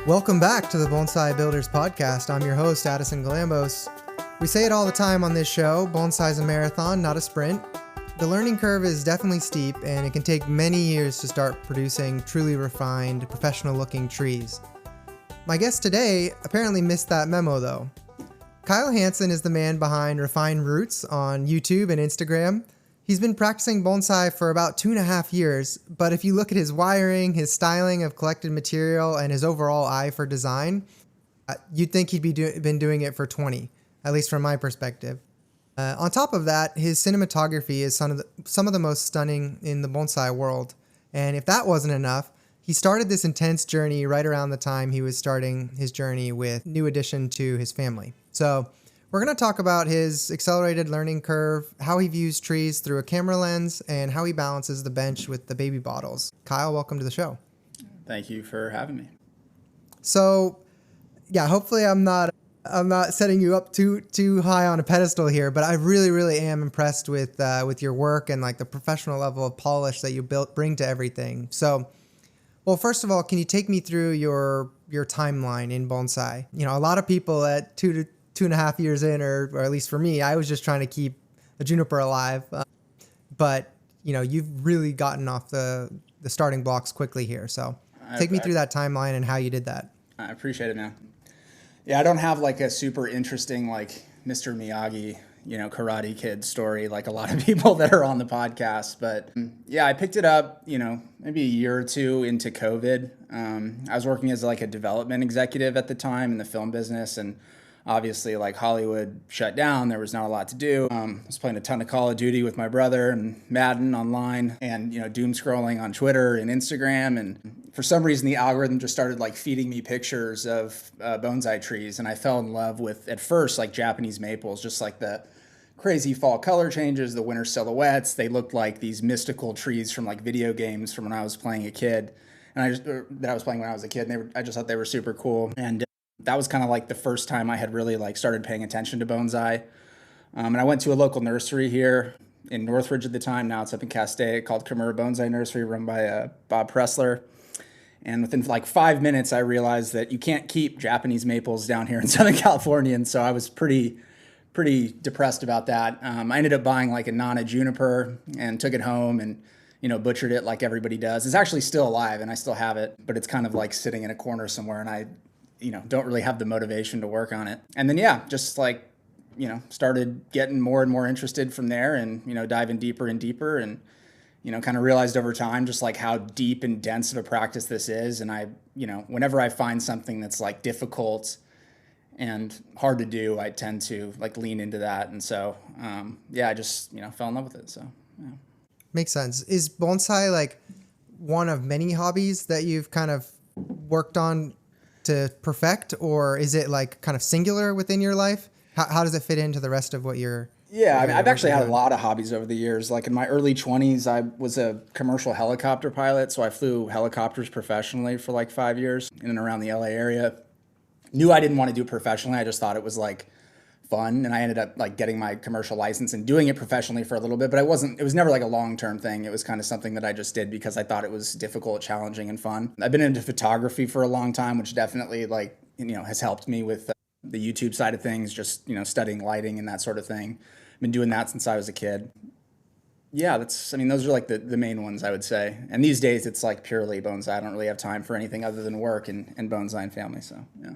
Welcome back to the Bonsai Builders Podcast. I'm your host, Addison Galambos. We say it all the time on this show, bonsai is a marathon, not a sprint. The learning curve is definitely steep, and it can take many years to start producing truly refined, professional-looking trees. My guest today apparently missed that memo, though. Kyle Hansen is the man behind Refined Roots on YouTube and Instagram. He's been practicing bonsai for about 2.5 years, but if you look at his wiring, his styling of collected material, and his overall eye for design, you'd think he'd been doing it for 20, at least from my perspective. On top of that, his cinematography is some of the most stunning in the bonsai world. And if that wasn't enough, he started this intense journey right around the time he was starting his journey with new addition to his family. So we're going to talk about his accelerated learning curve, how he views trees through a camera lens, and how he balances the bench with the baby bottles. Kyle, welcome to the show. Thank you for having me. So, yeah, hopefully I'm not setting you up too high on a pedestal here, but I really am impressed with your work and like the professional level of polish that you bring to everything. So, well, first of all, can you take me through your timeline in bonsai? You know, a lot of people at 2.5 years in, or at least for me, I was just trying to keep a juniper alive. But, you know, you've really gotten off the starting blocks quickly here. So take me through that timeline and how you did that. I appreciate it, man. Yeah, I don't have like a super interesting like Mr. Miyagi, Karate Kid story like a lot of people that are on the podcast. But yeah, I picked it up, maybe a year or two into COVID. I was working as like a development executive at the time in the film business, and obviously, like Hollywood shut down. There was not a lot to do. I was playing a ton of Call of Duty with my brother and Madden online, and doom scrolling on Twitter and Instagram. And for some reason, the algorithm just started like feeding me pictures of bonsai trees, and I fell in love with at first like Japanese maples, just like the crazy fall color changes, the winter silhouettes. They looked like these mystical trees from like video games from when I was playing a kid, and I was playing when I was a kid. And I just thought they were super cool. And that was kind of like the first time I had really like started paying attention to bonsai. And I went to a local nursery here in Northridge at the time. Now it's up in Castaic, called Kimura Bonsai Nursery, run by Bob Pressler. And within like 5 minutes, I realized that you can't keep Japanese maples down here in Southern California. And so I was pretty depressed about that. I ended up buying like a Nana juniper and took it home and butchered it like everybody does. It's actually still alive and I still have it, but it's kind of like sitting in a corner somewhere, and I don't really have the motivation to work on it. And then, just like, started getting more and more interested from there, and, diving deeper and deeper, and, kind of realized over time just like how deep and dense of a practice this is. And I, whenever I find something that's like difficult and hard to do, I tend to like lean into that. And so, I just, fell in love with it. So, yeah. Makes sense. Is bonsai like one of many hobbies that you've kind of worked on to perfect, or is it like kind of singular within your life? How does it fit into the rest of what you're... Yeah, I mean, I've actually had a lot of hobbies over the years. Like in my early 20s, I was a commercial helicopter pilot, so I flew helicopters professionally for like 5 years in and around the LA area. Knew I didn't want to do it professionally. I just thought it was like fun, and I ended up like getting my commercial license and doing it professionally for a little bit, but it was never like a long-term thing. It was kind of something that I just did because I thought it was difficult, challenging, and fun. I've been into photography for a long time, which definitely like, has helped me with the YouTube side of things, just, studying lighting and that sort of thing. I've been doing that since I was a kid. Yeah, those are like the main ones I would say. And these days it's like purely bonsai. I don't really have time for anything other than work and bonsai and family. So, yeah.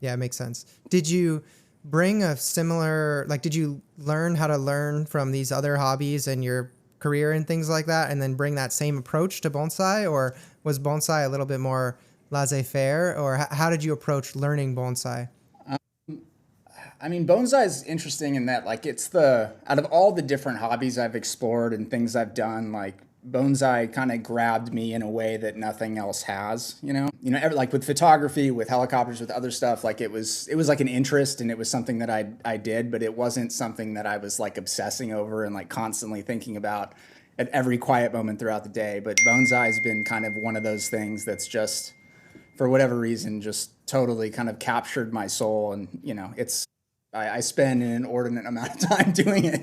Yeah, it makes sense. Did you bring a similar, like, did you learn how to learn from these other hobbies and your career and things like that, and then bring that same approach to bonsai? Or was bonsai a little bit more laissez-faire, or how did you approach learning bonsai? Bonsai is interesting in that, like, out of all the different hobbies I've explored and things I've done, like, bonsai kind of grabbed me in a way that nothing else has, like with photography, with helicopters, with other stuff, like it was like an interest, and it was something that I did, but it wasn't something that I was like obsessing over and like constantly thinking about at every quiet moment throughout the day. But bonsai has been kind of one of those things that's just, for whatever reason, just totally kind of captured my soul. And, I spend an inordinate amount of time doing it,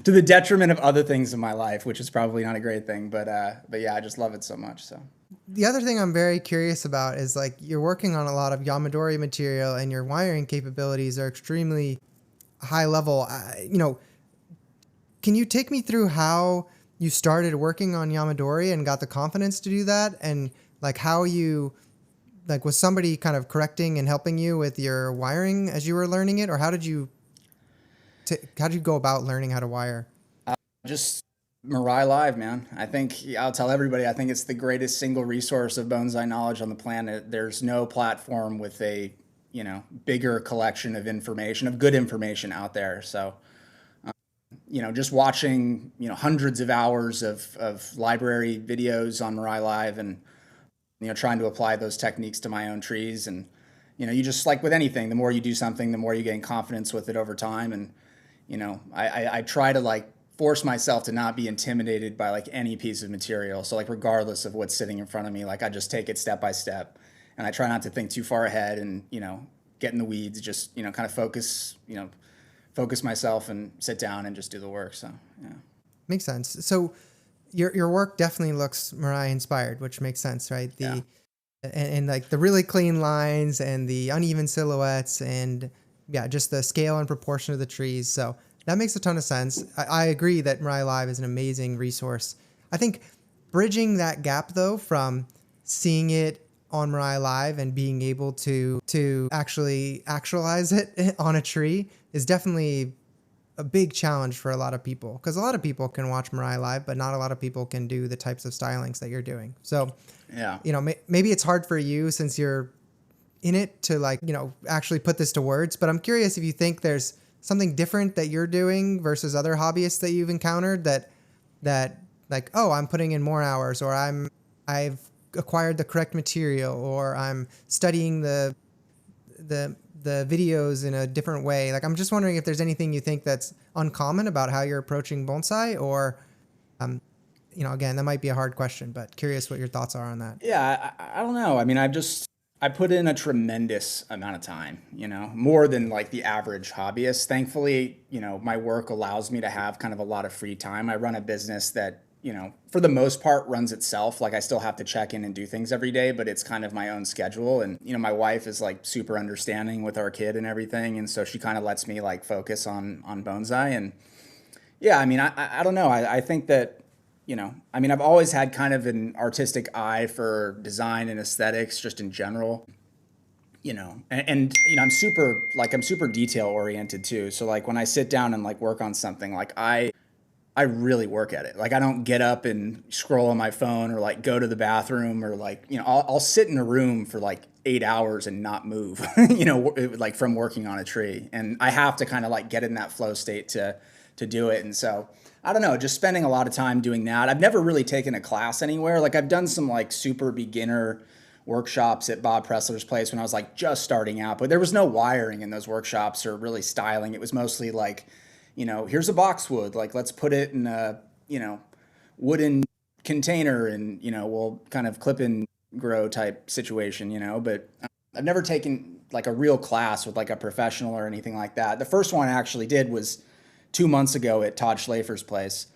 to the detriment of other things in my life, which is probably not a great thing. But yeah, I just love it so much. So the other thing I'm very curious about is like you're working on a lot of yamadori material and your wiring capabilities are extremely high level. Can you take me through how you started working on yamadori and got the confidence to do that, and like how you was somebody kind of correcting and helping you with your wiring as you were learning it, or how did you go about learning how to wire? just Mirai Live, man. I think I'll tell everybody, I think it's the greatest single resource of bonsai knowledge on the planet. There's no platform with a, bigger collection of information, of good information out there. So, just watching, hundreds of hours of library videos on Mirai Live and, trying to apply those techniques to my own trees. And, you just like with anything, the more you do something, the more you gain confidence with it over time. And, I try to like force myself to not be intimidated by like any piece of material. So like regardless of what's sitting in front of me, like I just take it step by step, and I try not to think too far ahead and, get in the weeds, just, kind of focus myself and sit down and just do the work. So, yeah. Makes sense. So your work definitely looks Mirai inspired, which makes sense, right? And like the really clean lines and the uneven silhouettes and just the scale and proportion of the trees. So that makes a ton of sense. I agree that Mirai Live is an amazing resource. I think bridging that gap though from seeing it on Mirai Live and being able to actually actualize it on a tree is definitely a big challenge for a lot of people, because a lot of people can watch Mirai Live, but not a lot of people can do the types of stylings that you're doing. So, yeah, maybe it's hard for you since you're in it to like, actually put this to words, but I'm curious if you think there's something different that you're doing versus other hobbyists that you've encountered that like, oh, I'm putting in more hours, or I've acquired the correct material, or I'm studying the videos in a different way. Like, I'm just wondering if there's anything you think that's uncommon about how you're approaching bonsai, or, again, that might be a hard question, but curious what your thoughts are on that. Yeah, I don't know. I mean, I put in a tremendous amount of time, more than like the average hobbyist. Thankfully, my work allows me to have kind of a lot of free time. I run a business that, for the most part runs itself. Like I still have to check in and do things every day, but it's kind of my own schedule. And, my wife is like super understanding with our kid and everything. And so she kind of lets me like focus on bonsai. And yeah, I mean, I don't know. I think that, I've always had kind of an artistic eye for design and aesthetics just in general, and I'm super detail oriented too. So like when I sit down and like work on something, like I really work at it. Like I don't get up and scroll on my phone or like go to the bathroom or like, I'll sit in a room for like 8 hours and not move, like from working on a tree. And I have to kind of like get in that flow state to do it. And so I don't know, just spending a lot of time doing that. I've never really taken a class anywhere. Like I've done some like super beginner workshops at Bob Pressler's place when I was like just starting out, but there was no wiring in those workshops or really styling. It was mostly like, here's a boxwood, like let's put it in a, wooden container and, we'll kind of clip and grow type situation, but I've never taken like a real class with like a professional or anything like that. The first one I actually did was 2 months ago at Todd Schlafer's place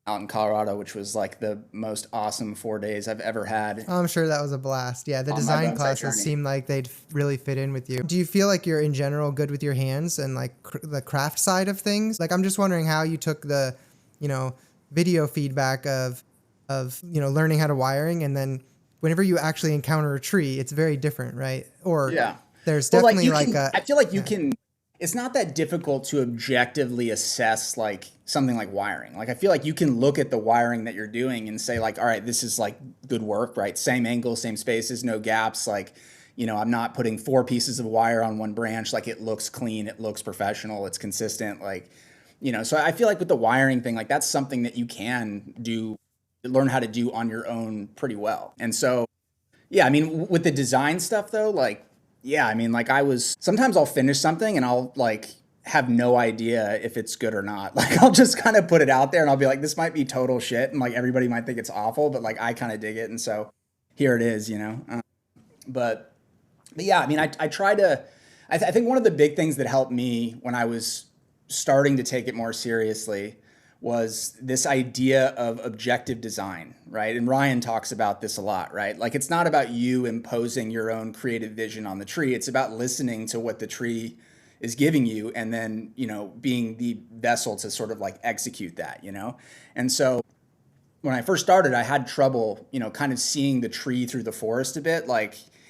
out in Colorado, which was like the most awesome 4 days I've ever had. I'm sure that was a blast. Yeah, the design classes seem like they'd really fit in with you. Do you feel like you're in general good with your hands and like the craft side of things? Like I'm just wondering how you took the, video feedback of learning how to wiring, and then whenever you actually encounter a tree, it's very different, right? Or yeah, there's definitely I feel like you can. It's not that difficult to objectively assess like something like wiring. Like I feel like you can look at the wiring that you're doing and say like, all right, this is like good work, right? Same angle, same spaces, no gaps. Like, I'm not putting 4 pieces of wire on one branch. Like it looks clean, it looks professional, it's consistent. Like, so I feel like with the wiring thing, like that's something that you can learn how to do on your own pretty well. And so, yeah, I mean, with the design stuff though, like, yeah, I mean, like sometimes I'll finish something and I'll like have no idea if it's good or not. Like I'll just kind of put it out there and I'll be like, this might be total shit. And like everybody might think it's awful, but like I kind of dig it. And so here it is, but yeah, I mean, I I think one of the big things that helped me when I was starting to take it more seriously was this idea of objective design, right? And Ryan talks about this a lot, right? Like it's not about you imposing your own creative vision on the tree. It's about listening to what the tree is giving you and then, being the vessel to sort of like execute that, And so when I first started, I had trouble, kind of seeing the tree through the forest a bit.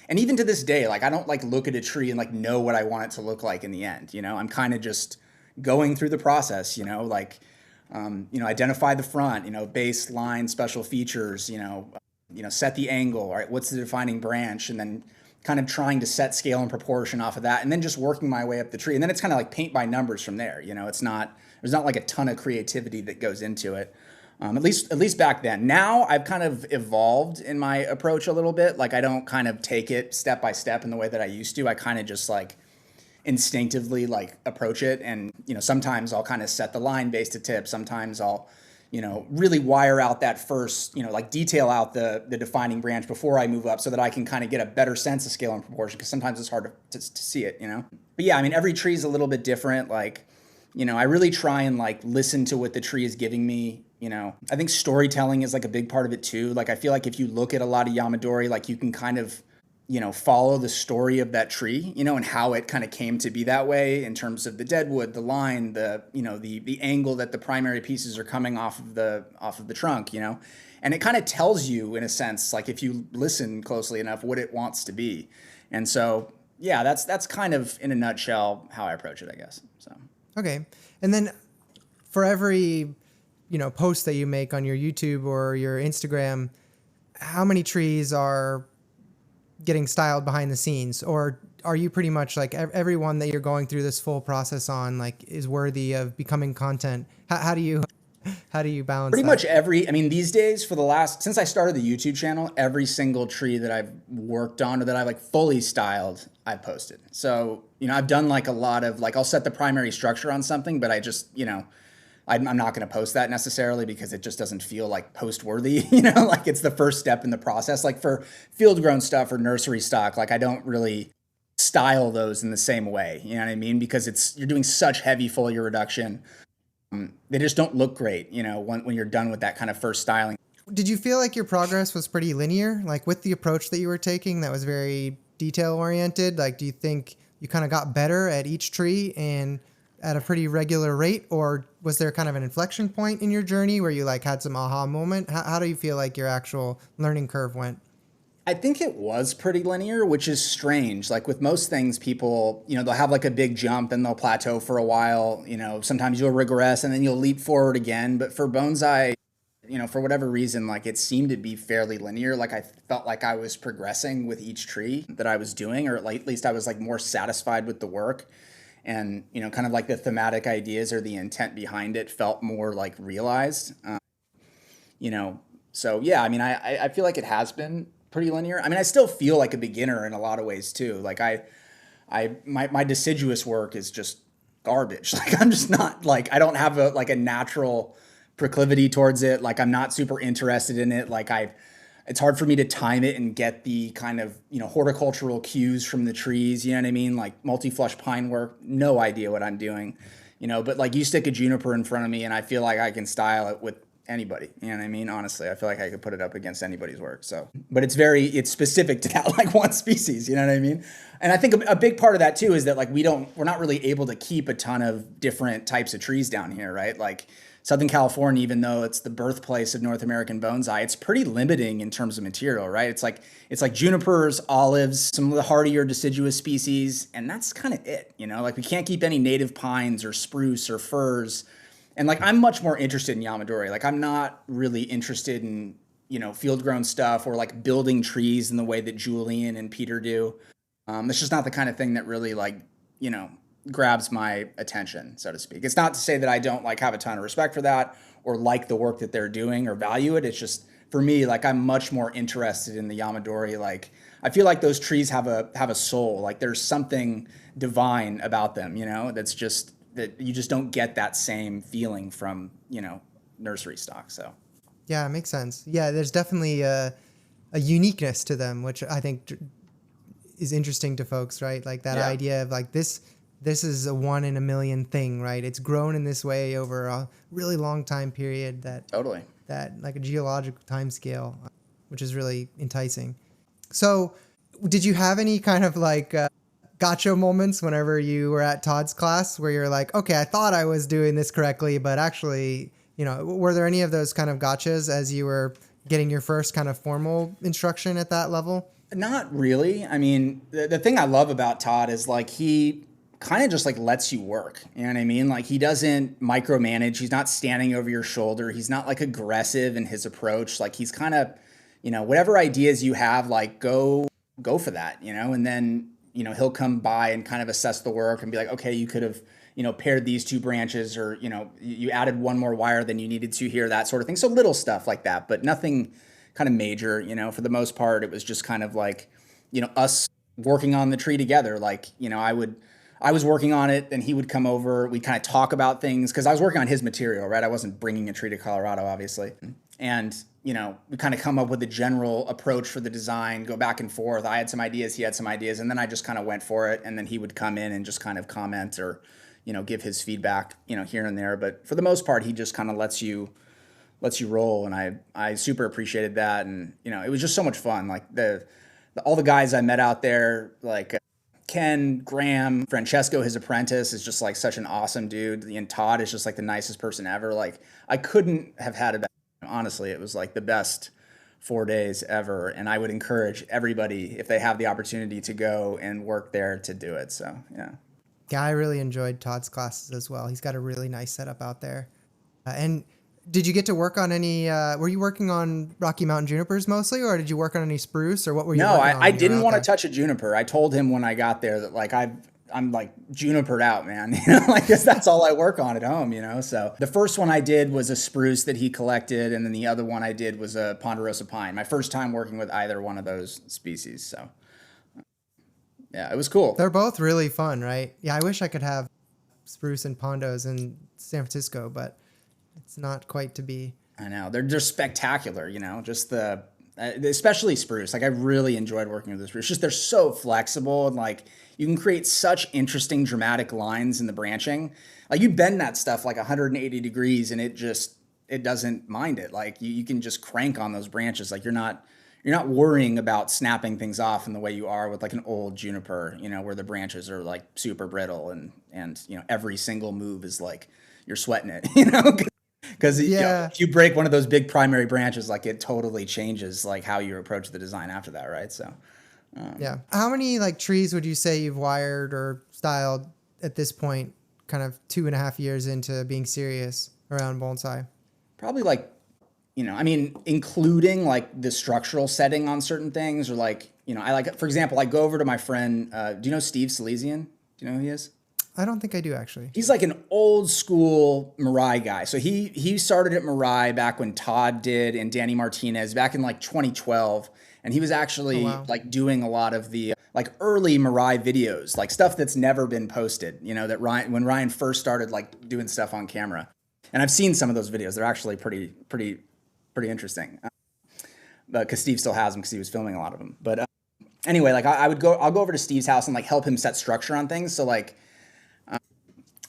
And even to this day, like I don't like look at a tree and like know what I want it to look like in the end. I'm kind of just going through the process, identify the front, base, line, special features, set the angle, all right, what's the defining branch, and then kind of trying to set scale and proportion off of that, and then just working my way up the tree. And then it's kind of like paint by numbers from there. There's not like a ton of creativity that goes into it. At least back then. Now I've kind of evolved in my approach a little bit. Like I don't kind of take it step by step in the way that I used to. I kind of just like instinctively like approach it. And, sometimes I'll kind of set the line base to tip. Sometimes I'll, really wire out that first, like detail out the defining branch before I move up so that I can kind of get a better sense of scale and proportion, because sometimes it's hard to see it, But yeah, I mean, every tree is a little bit different. Like, I really try and like listen to what the tree is giving me. I think storytelling is like a big part of it too. Like I feel like if you look at a lot of yamadori, like you can kind of, follow the story of that tree, and how it kind of came to be that way in terms of the deadwood, the line, the angle that the primary pieces are coming off of the trunk, and it kind of tells you in a sense, like if you listen closely enough, what it wants to be. And so, yeah, that's kind of in a nutshell how I approach it, I guess. So. Okay. And then for every, post that you make on your YouTube or your Instagram, how many trees are getting styled behind the scenes? Or are you pretty much like everyone that you're going through this full process on, like is worthy of becoming content? How do you balance pretty that? Much these days since I started the YouTube channel, every single tree that I've worked on or that I've like fully styled, I've posted. So, I've done like a lot of like, I'll set the primary structure on something, but I just, I'm not going to post that necessarily because it just doesn't feel like post worthy, like it's the first step in the process. Like for field grown stuff or nursery stock, like I don't really style those in the same way. You know what I mean? Because you're doing such heavy foliar reduction. They just don't look great, when you're done with that kind of first styling. Did you feel like your progress was pretty linear? Like with the approach that you were taking that was very detail oriented, like do you think you kind of got better at each tree and at a pretty regular rate, or was there kind of an inflection point in your journey where you like had some aha moment? How do you feel like your actual learning curve went? I think it was pretty linear, which is strange. Like with most things, people, they'll have like a big jump and they'll plateau for a while. Sometimes you'll regress and then you'll leap forward again. But for bonsai, for whatever reason, like it seemed to be fairly linear. Like I felt like I was progressing with each tree that I was doing, or at least I was like more satisfied with the work. And, kind of like the thematic ideas or the intent behind it felt more like realized, So yeah, I feel like it has been pretty linear. I still feel like a beginner in a lot of ways too. Like my deciduous work is just garbage. Like I'm just not like, I don't have a natural proclivity towards it. Like I'm not super interested in it. Like it's hard for me to time it and get the kind of, horticultural cues from the trees, you know what I mean? Like multi-flush pine work, no idea what I'm doing, but like you stick a juniper in front of me and I feel like I can style it with anybody, you know what I mean? Honestly, I feel like I could put it up against anybody's work. So, but it's specific to that like one species, you know what I mean? And I think a big part of that too is that like we're not really able to keep a ton of different types of trees down here, right? Like Southern California, even though it's the birthplace of North American bonsai, it's pretty limiting in terms of material, right? It's like junipers, olives, some of the hardier deciduous species, and that's kind of it, Like we can't keep any native pines or spruce or firs. And like I'm much more interested in yamadori. Like I'm not really interested in, field grown stuff or like building trees in the way that Julian and Peter do. It's just not the kind of thing that really like, grabs my attention, so to speak. It's not to say that I don't like have a ton of respect for that or like the work that they're doing or value it. It's just for me, like I'm much more interested in the yamadori. Like I feel like those trees have a soul. Like there's something divine about them, that's just that you just don't get that same feeling from, nursery stock. So yeah, it makes sense. Yeah, there's definitely a uniqueness to them, which I think is interesting to folks, right? Like that Yeah. idea of like this is a 1 in a million thing, right? It's grown in this way over a really long time period Totally. that like a geological time scale, which is really enticing. So did you have any kind of like gotcha moments whenever you were at Todd's class where you're like, okay, I thought I was doing this correctly, but actually, were there any of those kind of gotchas as you were getting your first kind of formal instruction at that level? Not really. I mean, the thing I love about Todd is like he kind of just like lets you work. You know what I mean? Like he doesn't micromanage. He's not standing over your shoulder. He's not like aggressive in his approach. Like he's kind of, whatever ideas you have, like go for that, and then, he'll come by and kind of assess the work and be like, okay, you could have, paired these two branches, or, you added one more wire than you needed to here, that sort of thing. So little stuff like that, but nothing kind of major. For the most part, it was just kind of like, us working on the tree together. Like, I was working on it, and he would come over. We'd kind of talk about things because I was working on his material, right? I wasn't bringing a tree to Colorado, obviously. And, we kind of come up with a general approach for the design, go back and forth. I had some ideas, he had some ideas, and then I just kind of went for it. And then he would come in and just kind of comment or, give his feedback, here and there. But for the most part, he just kind of lets you roll. And I super appreciated that. And, it was just so much fun. Like all the guys I met out there, like Ken, Graham, Francesco, his apprentice, is just like such an awesome dude. And Todd is just like the nicest person ever. Like I couldn't have had it. Honestly, it was like the best 4 days ever. And I would encourage everybody, if they have the opportunity, to go and work there, to do it. So, yeah. Yeah, I really enjoyed Todd's classes as well. He's got a really nice setup out there. And did you get to work on any, were you working on Rocky Mountain junipers mostly, or did you work on any spruce, or what were you working on? No, I didn't want to touch a juniper. I told him when I got there that like I'm like junipered out, man. Like that's all I work on at home, So the first one I did was a spruce that he collected, and then the other one I did was a ponderosa pine. My first time working with either one of those species, so yeah, it was cool. They're both really fun, right? Yeah, I wish I could have spruce and pondos in San Francisco, but it's not quite to be. I know they're just spectacular, just especially spruce. Like I really enjoyed working with the spruce. Just they're so flexible, and like you can create such interesting dramatic lines in the branching. Like you bend that stuff like 180 degrees and it doesn't mind it. Like you can just crank on those branches. Like you're not worrying about snapping things off in the way you are with like an old juniper, where the branches are like super brittle and every single move is like you're sweating it, because if you break one of those big primary branches, like it totally changes like how you approach the design after that, right? So yeah. How many like trees would you say you've wired or styled at this point, kind of 2.5 years into being serious around bonsai? Probably like, I mean, including like the structural setting on certain things, or like, I like, for example, I go over to my friend, do you know Steve Silesian? Do you know who he is? I don't think I do, actually. He's like an old school Mirai guy. So he started at Mirai back when Todd did and Danny Martinez back in like 2012. And he was actually like doing a lot of the like early Mirai videos, like stuff that's never been posted, that when Ryan first started like doing stuff on camera. And I've seen some of those videos. They're actually pretty interesting. Because Steve still has them because he was filming a lot of them. But anyway, like I'll go over to Steve's house and like help him set structure on things. So like,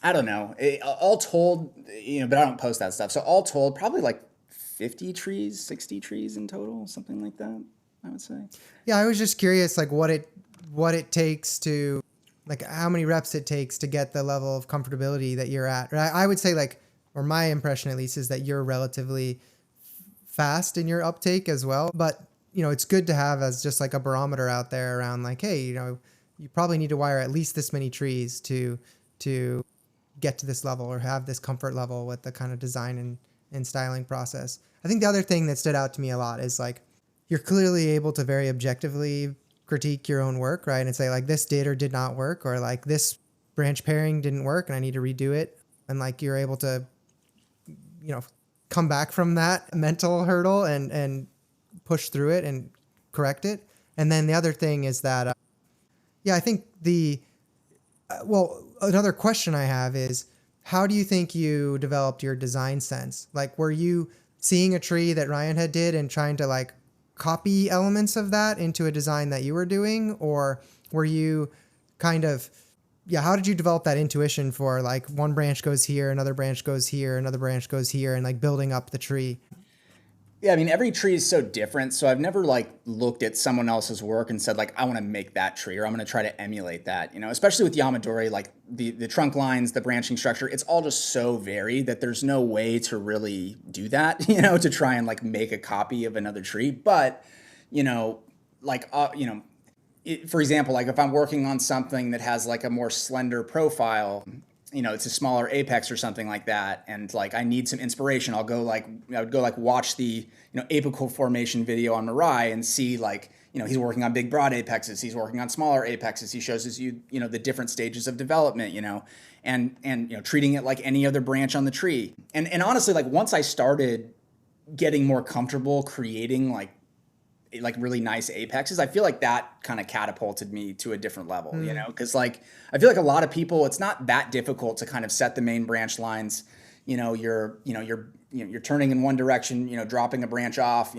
I don't know, all told, but I don't post that stuff. So all told, probably like 50 trees, 60 trees in total, something like that, I would say. Yeah, I was just curious, like what it takes to, like how many reps it takes to get the level of comfortability that you're at. I would say like, or my impression at least is that you're relatively fast in your uptake as well. But, it's good to have as just like a barometer out there around like, hey, you probably need to wire at least this many trees to get to this level or have this comfort level with the kind of design and styling process. I think the other thing that stood out to me a lot is like, you're clearly able to very objectively critique your own work, right? And say like, this did or did not work, or like this branch pairing didn't work and I need to redo it. And like, you're able to, come back from that mental hurdle and push through it and correct it. And then the other thing is that, I think another question I have is, how do you think you developed your design sense? Like, were you seeing a tree that Ryan had did and trying to like copy elements of that into a design that you were doing? Or were you kind of, how did you develop that intuition for like one branch goes here, another branch goes here, another branch goes here, and like building up the tree? Yeah, I mean, every tree is so different. So I've never like looked at someone else's work and said like, I want to make that tree, or I'm going to try to emulate that, especially with yamadori, like the trunk lines, the branching structure, it's all just so varied that there's no way to really do that, to try and like make a copy of another tree. But, like, for example, like if I'm working on something that has like a more slender profile, it's a smaller apex or something like that, and like I need some inspiration, I would go like watch the apical formation video on Mirai and see like he's working on big broad apexes, he's working on smaller apexes, he shows us the different stages of development, and treating it like any other branch on the tree. And honestly, like once I started getting more comfortable creating like really nice apexes, I feel like that kind of catapulted me to a different level, because like I feel like a lot of people, it's not that difficult to kind of set the main branch lines. You're turning in one direction, dropping a branch off,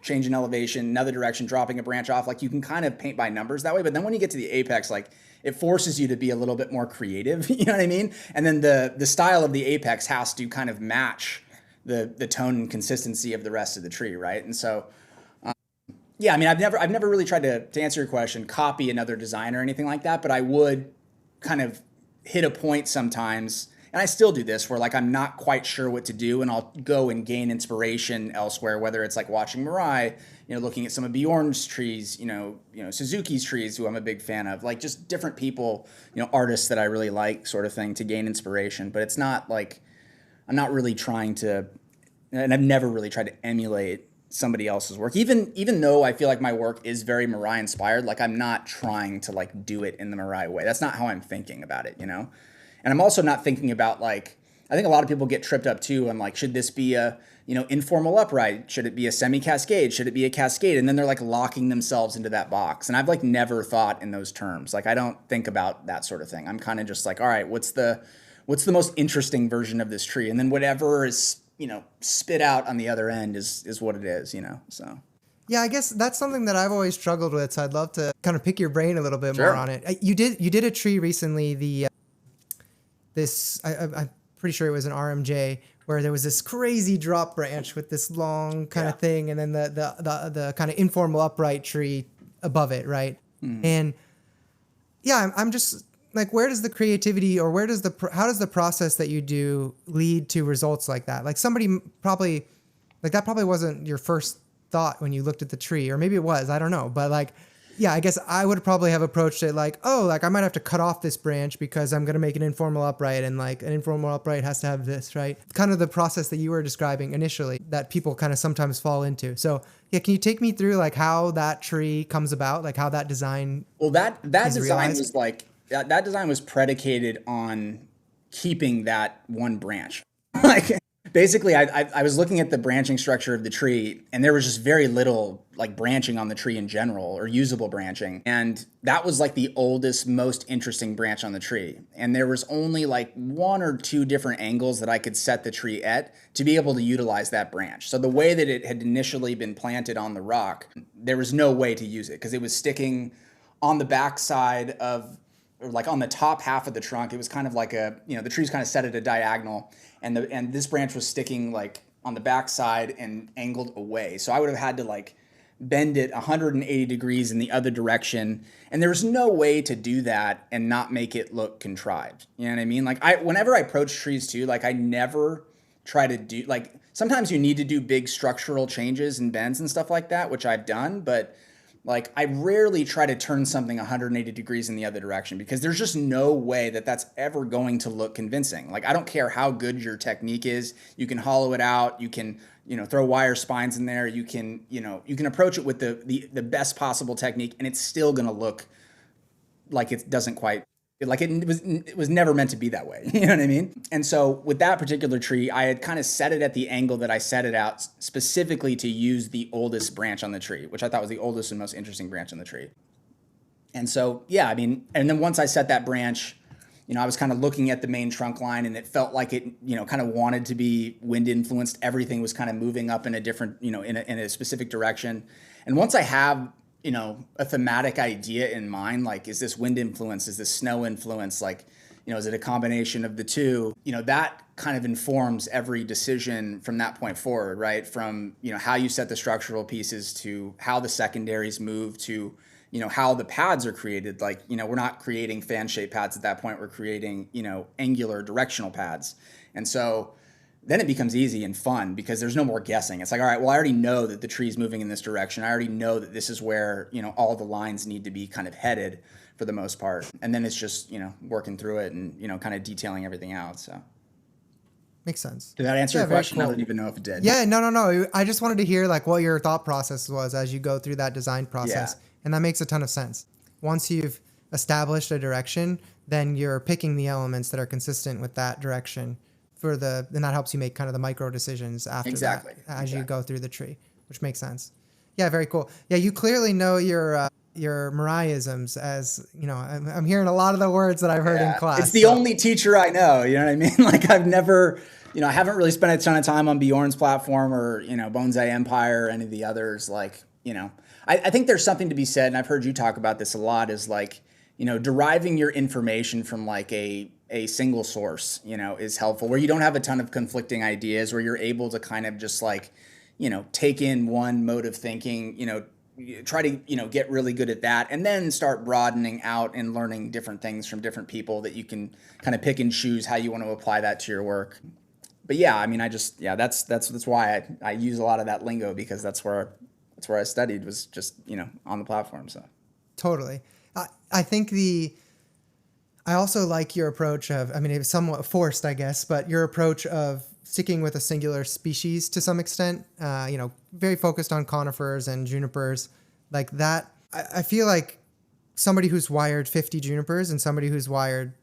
changing elevation, another direction, dropping a branch off. Like you can kind of paint by numbers that way. But then when you get to the apex, like it forces you to be a little bit more creative, you know what I mean? And then the style of the apex has to kind of match the tone and consistency of the rest of the tree, right? And so yeah, I mean, I've never really tried to answer your question, copy another design or anything like that, but I would kind of hit a point sometimes, and I still do this, where like I'm not quite sure what to do, and I'll go and gain inspiration elsewhere, whether it's like watching Mirai, looking at some of Bjorn's trees, Suzuki's trees, who I'm a big fan of, like just different people, artists that I really like, sort of thing, to gain inspiration. But it's not like I'm not really trying to, and I've never really tried to emulate somebody else's work, even though I feel like my work is very Mirai inspired. Like I'm not trying to like do it in the Mirai way. That's not how I'm thinking about it, And I'm also not thinking about like, I think a lot of people get tripped up too on like, should this be a informal upright? Should it be a semi cascade? Should it be a cascade? And then they're like locking themselves into that box. And I've like never thought in those terms. Like I don't think about that sort of thing. I'm kind of just like, all right, what's the most interesting version of this tree? And then whatever is spit out on the other end is what it is, so. Yeah, I guess that's something that I've always struggled with. So I'd love to kind of pick your brain a little bit Sure. more on it. You did a tree recently, I'm pretty sure it was an RMJ, where there was this crazy drop branch with this long kind of thing, and then the kind of informal upright tree above it, right? Mm. And yeah, I'm just like, where does the creativity, or how does the process that you do lead to results like that? Like somebody probably, like that probably wasn't your first thought when you looked at the tree, or maybe it was, I don't know. But like, yeah, I guess I would probably have approached it like, oh, like I might have to cut off this branch because I'm going to make an informal upright, and like an informal upright has to have this, right? Kind of the process that you were describing initially that people kind of sometimes fall into. So yeah, can you take me through like how that tree comes about, like how that design that design realized? was like, that design was predicated on keeping that one branch. Like basically I was looking at the branching structure of the tree, and there was just very little like branching on the tree in general, or usable branching. And that was like the oldest, most interesting branch on the tree. And there was only like one or two different angles that I could set the tree at to be able to utilize that branch. So the way that it had initially been planted on the rock, there was no way to use it because it was sticking on the back side of, or like on the top half of the trunk. It was kind of like the tree's kind of set at a diagonal, and this branch was sticking like on the back side and angled away. So I would have had to like bend it 180 degrees in the other direction. And there was no way to do that and not make it look contrived. You know what I mean? Like whenever I approach trees too, like I never try to do, like sometimes you need to do big structural changes and bends and stuff like that, which I've done, but like I rarely try to turn something 180 degrees in the other direction, because there's just no way that that's ever going to look convincing. Like I don't care how good your technique is. You can hollow it out. You can, throw wire spines in there. You can approach it with the best possible technique, and it's still going to look like it doesn't quite, like it was never meant to be that way. You know what I mean? And so with that particular tree, I had kind of set it at the angle that I set it out specifically to use the oldest branch on the tree, which I thought was the oldest and most interesting branch on the tree. And so, yeah, I mean, and then once I set that branch, I was kind of looking at the main trunk line and it felt like it, kind of wanted to be wind influenced. Everything was kind of moving up in a different, in a specific direction. And once I have, a thematic idea in mind, like, is this wind influence? Is this snow influence? Like, is it a combination of the two? That kind of informs every decision from that point forward, right? From, how you set the structural pieces to how the secondaries move to, how the pads are created. Like, we're not creating fan shaped pads at that point. We're creating, angular directional pads. And so then it becomes easy and fun because there's no more guessing. It's like, all right, well, I already know that the tree's moving in this direction. I already know that this is where, all the lines need to be kind of headed for the most part. And then it's just, working through it and, kind of detailing everything out. So. Makes sense. Did that answer your question? Cool. I don't even know if it did. Yeah, no. I just wanted to hear like what your thought process was as you go through that design process. Yeah. And that makes a ton of sense. Once you've established a direction, then you're picking the elements that are consistent with that direction and that helps you make kind of the micro decisions after that as you go through the tree, which makes sense. Yeah, very cool. Yeah, you clearly know your Mirai-isms, as I'm hearing a lot of the words that I've heard in class. It's the only teacher I know, you know what I mean? Like I've never, I haven't really spent a ton of time on Bjorn's platform or, Bonsai Empire or any of the others. Like, I think there's something to be said, and I've heard you talk about this a lot, is like, deriving your information from like a single source, is helpful, where you don't have a ton of conflicting ideas, where you're able to kind of just like, take in one mode of thinking, try to, get really good at that and then start broadening out and learning different things from different people that you can kind of pick and choose how you want to apply that to your work. But yeah, I mean, that's why I use a lot of that lingo, because that's where I studied, was just, on the platform. So totally. I think I also like your approach of, I mean, it was somewhat forced, I guess, but your approach of sticking with a singular species to some extent, very focused on conifers and junipers like that. I feel like somebody who's wired 50 junipers and somebody who's wired,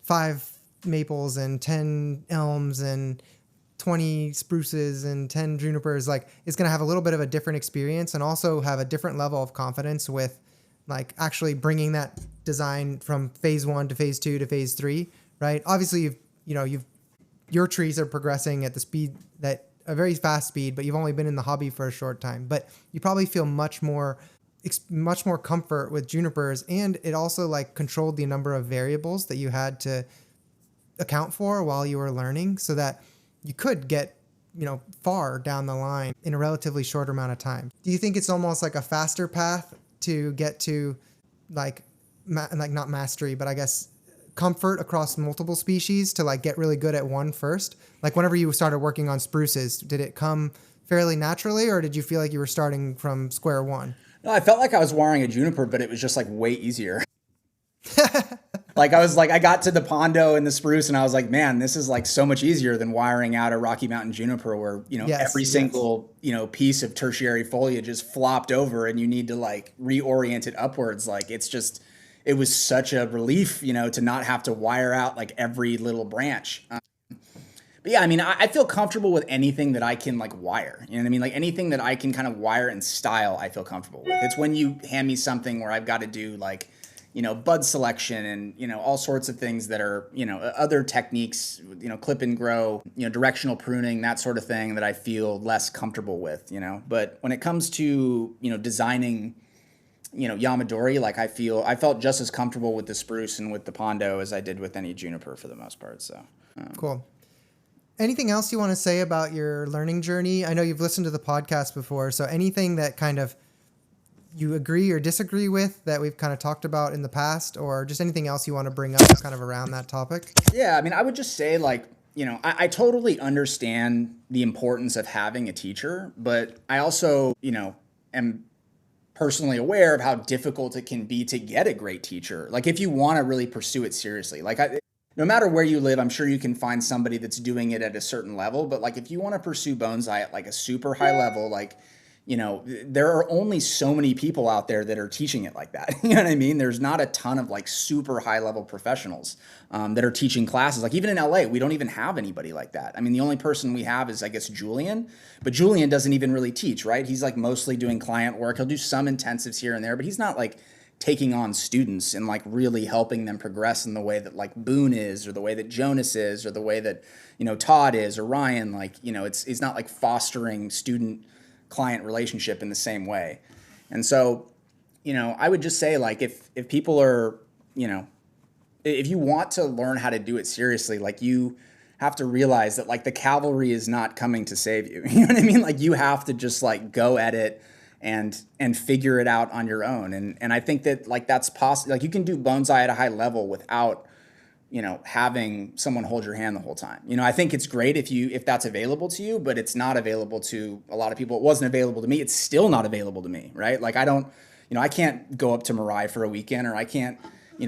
5 maples and 10 elms and 20 spruces and 10 junipers, like, is going to have a little bit of a different experience and also have a different level of confidence with like actually bringing that design from phase 1 to phase 2 to phase 3, right? Obviously, your trees are progressing at the speed that a very fast speed, but you've only been in the hobby for a short time. But you probably feel much more comfort with junipers, and it also like controlled the number of variables that you had to account for while you were learning, so that you could get far down the line in a relatively short amount of time. Do you think it's almost like a faster path to get to like not mastery, but I guess comfort across multiple species, to like get really good at one first? Like whenever you started working on spruces, did it come fairly naturally, or did you feel like you were starting from square one? No, I felt like I was wiring a juniper, but it was just like way easier. Like I got to the pondo and the spruce and I was like, man, this is like so much easier than wiring out a Rocky Mountain juniper where, every single, piece of tertiary foliage is flopped over and you need to like reorient it upwards. Like it was such a relief, to not have to wire out like every little branch. But yeah, I mean, I feel comfortable with anything that I can like wire, you know what I mean? Like anything that I can kind of wire and style, I feel comfortable with. It's when you hand me something where I've got to do like, bud selection and, all sorts of things that are, other techniques, clip and grow, directional pruning, that sort of thing that I feel less comfortable with, But when it comes to, designing, yamadori, like I felt just as comfortable with the spruce and with the pondo as I did with any juniper for the most part. So cool. Anything else you want to say about your learning journey? I know you've listened to the podcast before, so anything that kind of you agree or disagree with that we've kind of talked about in the past, or just anything else you want to bring up kind of around that topic? Yeah, I mean, I would just say like, I totally understand the importance of having a teacher, but I also, am personally aware of how difficult it can be to get a great teacher. Like if you want to really pursue it seriously, like no matter where you live, I'm sure you can find somebody that's doing it at a certain level. But like if you want to pursue bonsai at like a super high level, like, there are only so many people out there that are teaching it like that. You know what I mean? There's not a ton of like super high level professionals that are teaching classes. Like even in LA, we don't even have anybody like that. I mean, the only person we have is, I guess, Julian, but Julian doesn't even really teach, right? He's like mostly doing client work. He'll do some intensives here and there, but he's not like taking on students and like really helping them progress in the way that like Boone is, or the way that Jonas is, or the way that, Todd is, or Ryan. Like, it's not like fostering student client relationship in the same way. And so, I would just say, like, if people are, if you want to learn how to do it seriously, like, you have to realize that like the cavalry is not coming to save you. You know what I mean? Like, you have to just like go at it and figure it out on your own. And I think that like that's possible. Like, you can do bonsai at a high level without, having someone hold your hand the whole time. I think it's great if that's available to you, but it's not available to a lot of people. It wasn't available to me. It's still not available to me, right? Like, I can't go up to Mirai for a weekend, or I can't,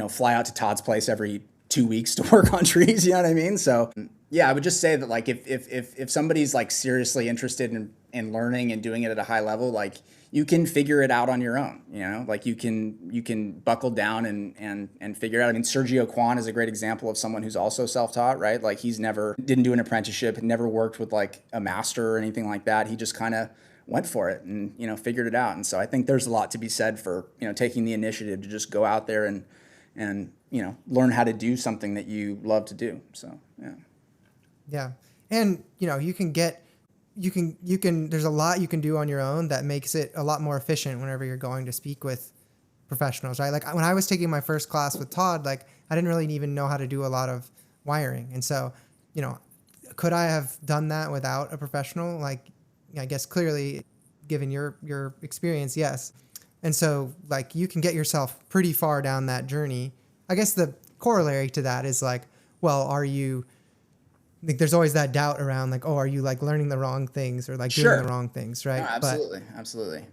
fly out to Todd's place every 2 weeks to work on trees. You know what I mean? So yeah, I would just say that like, if somebody's like seriously interested in learning and doing it at a high level, like, you can figure it out on your own. Like, you can buckle down and figure it out. I mean, Sergio Kwan is a great example of someone who's also self-taught, right? Like, didn't do an apprenticeship, never worked with like a master or anything like that. He just kind of went for it and, figured it out. And so I think there's a lot to be said for, taking the initiative to just go out there and learn how to do something that you love to do. So, yeah. Yeah. And, there's a lot you can do on your own that makes it a lot more efficient whenever you're going to speak with professionals, right? Like, when I was taking my first class with Todd, like, I didn't really even know how to do a lot of wiring. And so, could I have done that without a professional? Like, I guess clearly, given your experience, yes. And so, like, you can get yourself pretty far down that journey. I guess the corollary to that is like, well, like, there's always that doubt around like, oh, are you like learning the wrong things or like doing the wrong things, right? No, absolutely, absolutely.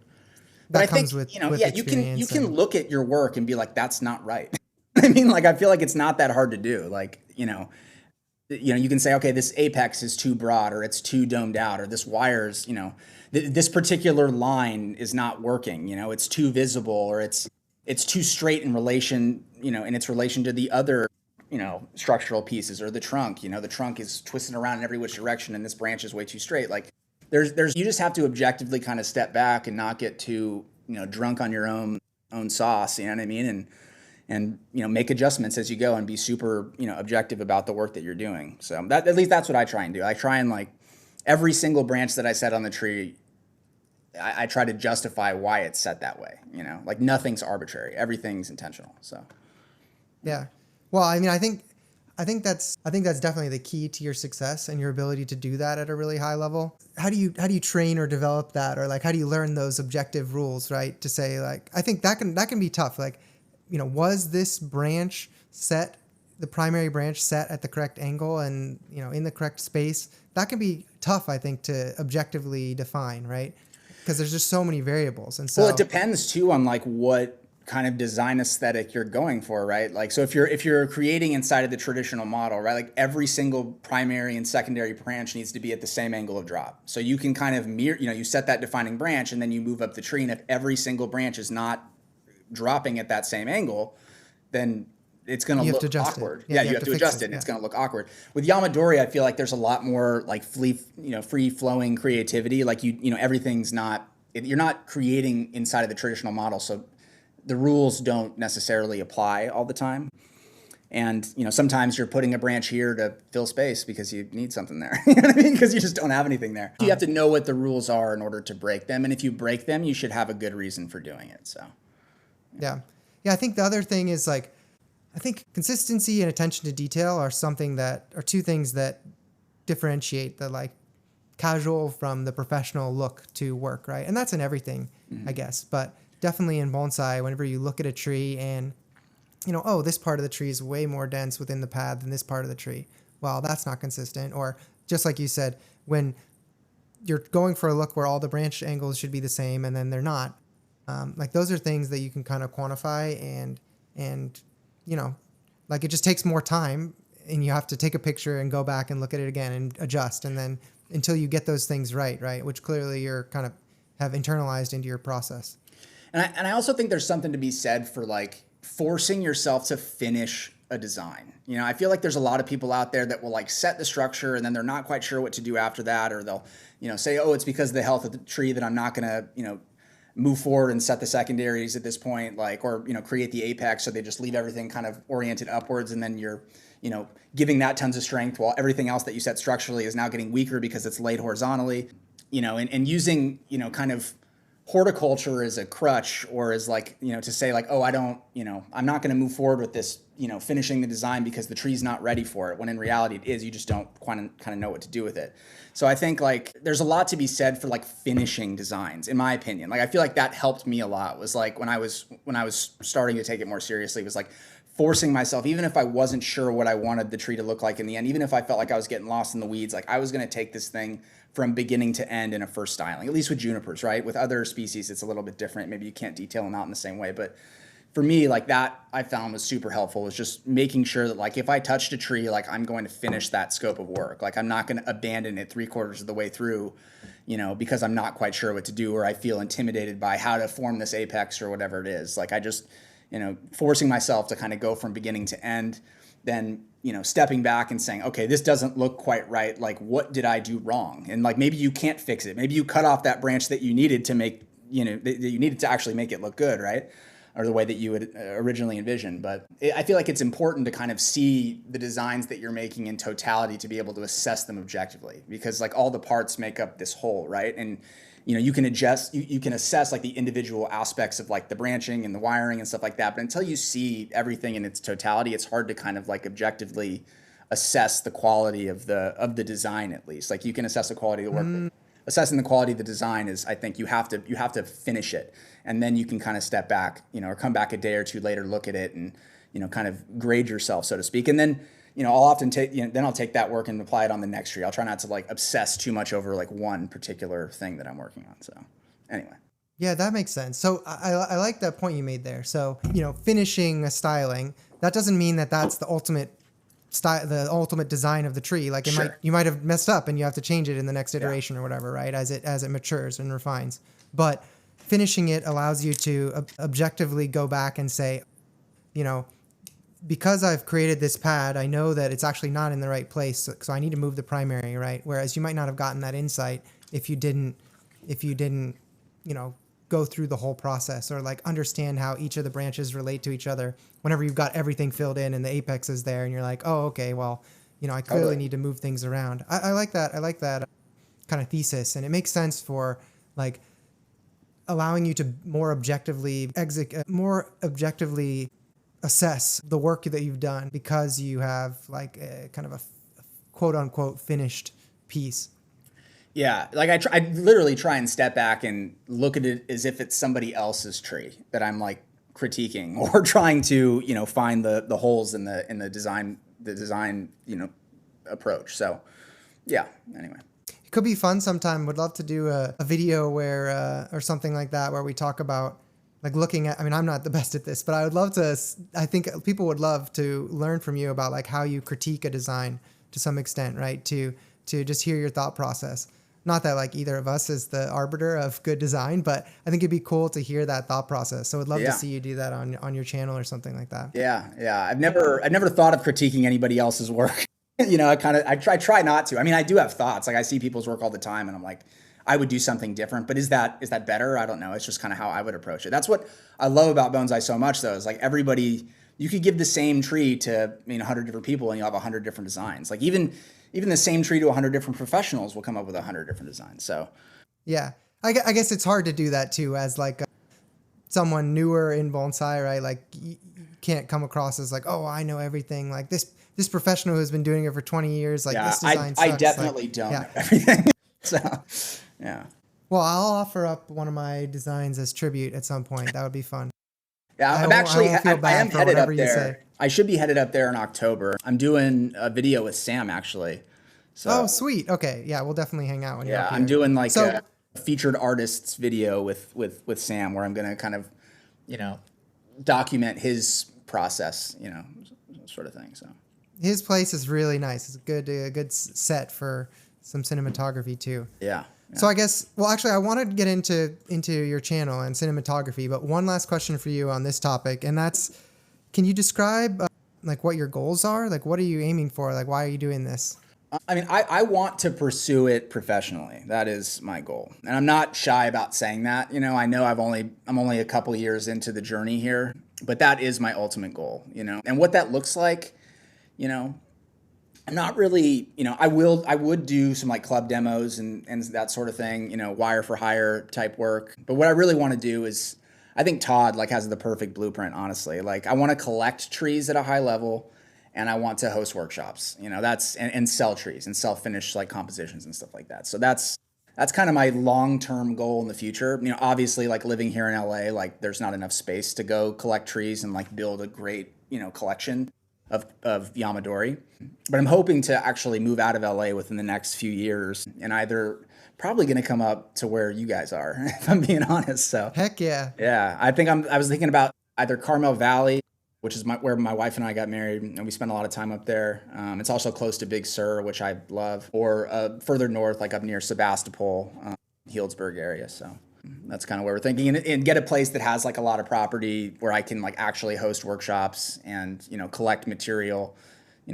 But I think with you can look at your work and be like, that's not right. I mean, like, I feel like it's not that hard to do. Like, you can say, okay, this apex is too broad, or it's too domed out, or this wire's, this particular line is not working. It's too visible, or it's too straight in relation, in its relation to the other, structural pieces, or the trunk. The trunk is twisting around in every which direction, and this branch is way too straight. Like, you just have to objectively kind of step back and not get too, drunk on your own sauce. You know what I mean? And make adjustments as you go, and be super, objective about the work that you're doing. So at least that's what I try and do. I try and, like, every single branch that I set on the tree, I try to justify why it's set that way. Like, nothing's arbitrary, everything's intentional. So yeah. Well, I mean, I think that's definitely the key to your success and your ability to do that at a really high level. How do you train or develop that, or like, how do you learn those objective rules, right? To say, like, I think that can be tough. Like, was this branch set, the primary branch set at the correct angle and, in the correct space? That can be tough, I think, to objectively define, right? Because there's just so many variables. And so, well, it depends too on like what kind of design aesthetic you're going for, right? Like, so if you're creating inside of the traditional model, right, like, every single primary and secondary branch needs to be at the same angle of drop. So you can kind of mirror, you set that defining branch, and then you move up the tree, and if every single branch is not dropping at that same angle, then it's going to look awkward. Yeah, you have to adjust it, and it's going to look awkward. With yamadori, I feel like there's a lot more like free flowing creativity. Like, everything's not, you're not creating inside of the traditional model, so the rules don't necessarily apply all the time. And, sometimes you're putting a branch here to fill space because you need something there. You know what I mean? Because you just don't have anything there. You have to know what the rules are in order to break them. And if you break them, you should have a good reason for doing it. So, yeah. I think the other thing is, like, I think consistency and attention to detail are two things that differentiate the, like, casual from the professional look to work, right? And that's in everything, I guess. But definitely in bonsai, whenever you look at a tree and, oh, this part of the tree is way more dense within the pad than this part of the tree. Well, that's not consistent. Or just like you said, when you're going for a look where all the branch angles should be the same and then they're not, like, those are things that you can kind of quantify and like, it just takes more time, and you have to take a picture and go back and look at it again and adjust. And then until you get those things right, which clearly you're kind of have internalized into your process. And I also think there's something to be said for, like, forcing yourself to finish a design. I feel like there's a lot of people out there that will, like, set the structure and then they're not quite sure what to do after that, or they'll, say, oh, it's because of the health of the tree that I'm not going to, move forward and set the secondaries at this point, like, or, create the apex. So they just leave everything kind of oriented upwards, and then you're, giving that tons of strength while everything else that you set structurally is now getting weaker because it's laid horizontally, and using, kind of horticulture as a crutch, or as like, to say like, oh, I don't, I'm not going to move forward with this, finishing the design because the tree's not ready for it. When in reality it is, you just don't kind of know what to do with it. So I think like there's a lot to be said for like finishing designs, in my opinion. Like I feel like that helped me a lot, was like when I was starting to take it more seriously, was like forcing myself, even if I wasn't sure what I wanted the tree to look like in the end, even if I felt like I was getting lost in the weeds, like I was going to take this thing from beginning to end in a first styling, at least with junipers, right? With other species, it's a little bit different. Maybe you can't detail them out in the same way. But for me, like that I found was super helpful, was just making sure that like if I touched a tree, like I'm going to finish that scope of work. Like I'm not going to abandon it 3/4 of the way through, because I'm not quite sure what to do, or I feel intimidated by how to form this apex or whatever it is. Like I just, forcing myself to kind of go from beginning to end, then, stepping back and saying, okay, this doesn't look quite right. Like, what did I do wrong? And like, maybe you can't fix it. Maybe you cut off that branch that you needed to make, that you needed to actually make it look good, right? Or the way that you would originally envision. But I feel like it's important to kind of see the designs that you're making in totality to be able to assess them objectively, because like all the parts make up this whole, right? And you can adjust, you can assess like the individual aspects of like the branching and the wiring and stuff like that. But until you see everything in its totality, it's hard to kind of like objectively assess the quality of the design, at least. Like you can assess the quality of the work. Assessing the quality of the design is, I think you have to finish it. And then you can kind of step back, or come back a day or two later, look at it and, kind of grade yourself, so to speak. And then, I'll often take, then I'll take that work and apply it on the next tree. I'll try not to like obsess too much over like one particular thing that I'm working on. So anyway. Yeah, that makes sense. So I like that point you made there. So, finishing a styling, that doesn't mean that that's the ultimate style, the ultimate design of the tree. Like you might have messed up and you have to change it in the next iteration or whatever, right? As it matures and refines. But finishing it allows you to objectively go back and say, because I've created this pad, I know that it's actually not in the right place, so I need to move the primary, right? Whereas you might not have gotten that insight if you didn't, go through the whole process, or like understand how each of the branches relate to each other whenever you've got everything filled in and the apex is there and you're like, oh, okay, well, I clearly need to move things around. I like that. I like that kind of thesis, and it makes sense for like allowing you to more objectively assess the work that you've done, because you have like a kind of a quote unquote finished piece. Yeah, like I literally try and step back and look at it as if it's somebody else's tree that I'm like critiquing, or trying to find the holes in the design approach. So yeah, anyway. It could be fun sometime. Would love to do a video where or something like that, where we talk about like looking at, I'm not the best at this, but I would love to, I think people would love to learn from you about like how you critique a design to some extent, right? To just hear your thought process. Not that like either of us is the arbiter of good design, but I think it'd be cool to hear that thought process. So I'd love to see you do that on your channel or something like that. Yeah. I've never thought of critiquing anybody else's work. I try not to. I do have thoughts. Like I see people's work all the time and I'm like, I would do something different, but is that better? I don't know. It's just kind of how I would approach it. That's what I love about Bonsai so much, though, is like everybody, you could give the same tree to 100 different people and you'll have 100 different designs. Like even the same tree to 100 different professionals will come up with 100 different designs. So yeah, I guess it's hard to do that too, as like someone newer in bonsai, right? Like you can't come across as like, oh, I know everything. Like this professional who's been doing it for 20 years, like this design sucks. I definitely don't know everything. So yeah. Well, I'll offer up one of my designs as tribute at some point. That would be fun. Yeah, I am headed up there. I should be headed up there in October. I'm doing a video with Sam, actually. So, oh, sweet. Okay. Yeah, we'll definitely hang out when you're up here. I'm doing like a featured artists video with Sam, where I'm going to kind of, document his process, sort of thing. So his place is really nice. It's a good set for some cinematography too. Yeah. So I guess, well, actually, I wanted to get into your channel and cinematography, but one last question for you on this topic, and that's, can you describe like what your goals are? Like, what are you aiming for? Like, why are you doing this? I mean, I want to pursue it professionally. That is my goal. And I'm not shy about saying that. I know I'm only a couple years into the journey here, but that is my ultimate goal. And what that looks like, you know, I'm not really, I would do some like club demos and that sort of thing, wire for hire type work. But what I really want to do is, I think Todd like has the perfect blueprint, honestly. Like I want to collect trees at a high level and I want to host workshops, and sell trees and sell finished like compositions and stuff like that. So that's kind of my long-term goal in the future. Obviously like living here in LA, like there's not enough space to go collect trees and like build a great, collection of yamadori. But I'm hoping to actually move out of LA within the next few years and either probably going to come up to where you guys are, if I'm being honest. So Heck yeah. yeah, I was thinking about either Carmel Valley, which is where my wife and I got married, and we spent a lot of time up there. It's also close to Big Sur, which I love, or further north, like up near Sebastopol, Healdsburg area. So that's kind of where we're thinking, and get a place that has like a lot of property where I can like actually host workshops and collect material.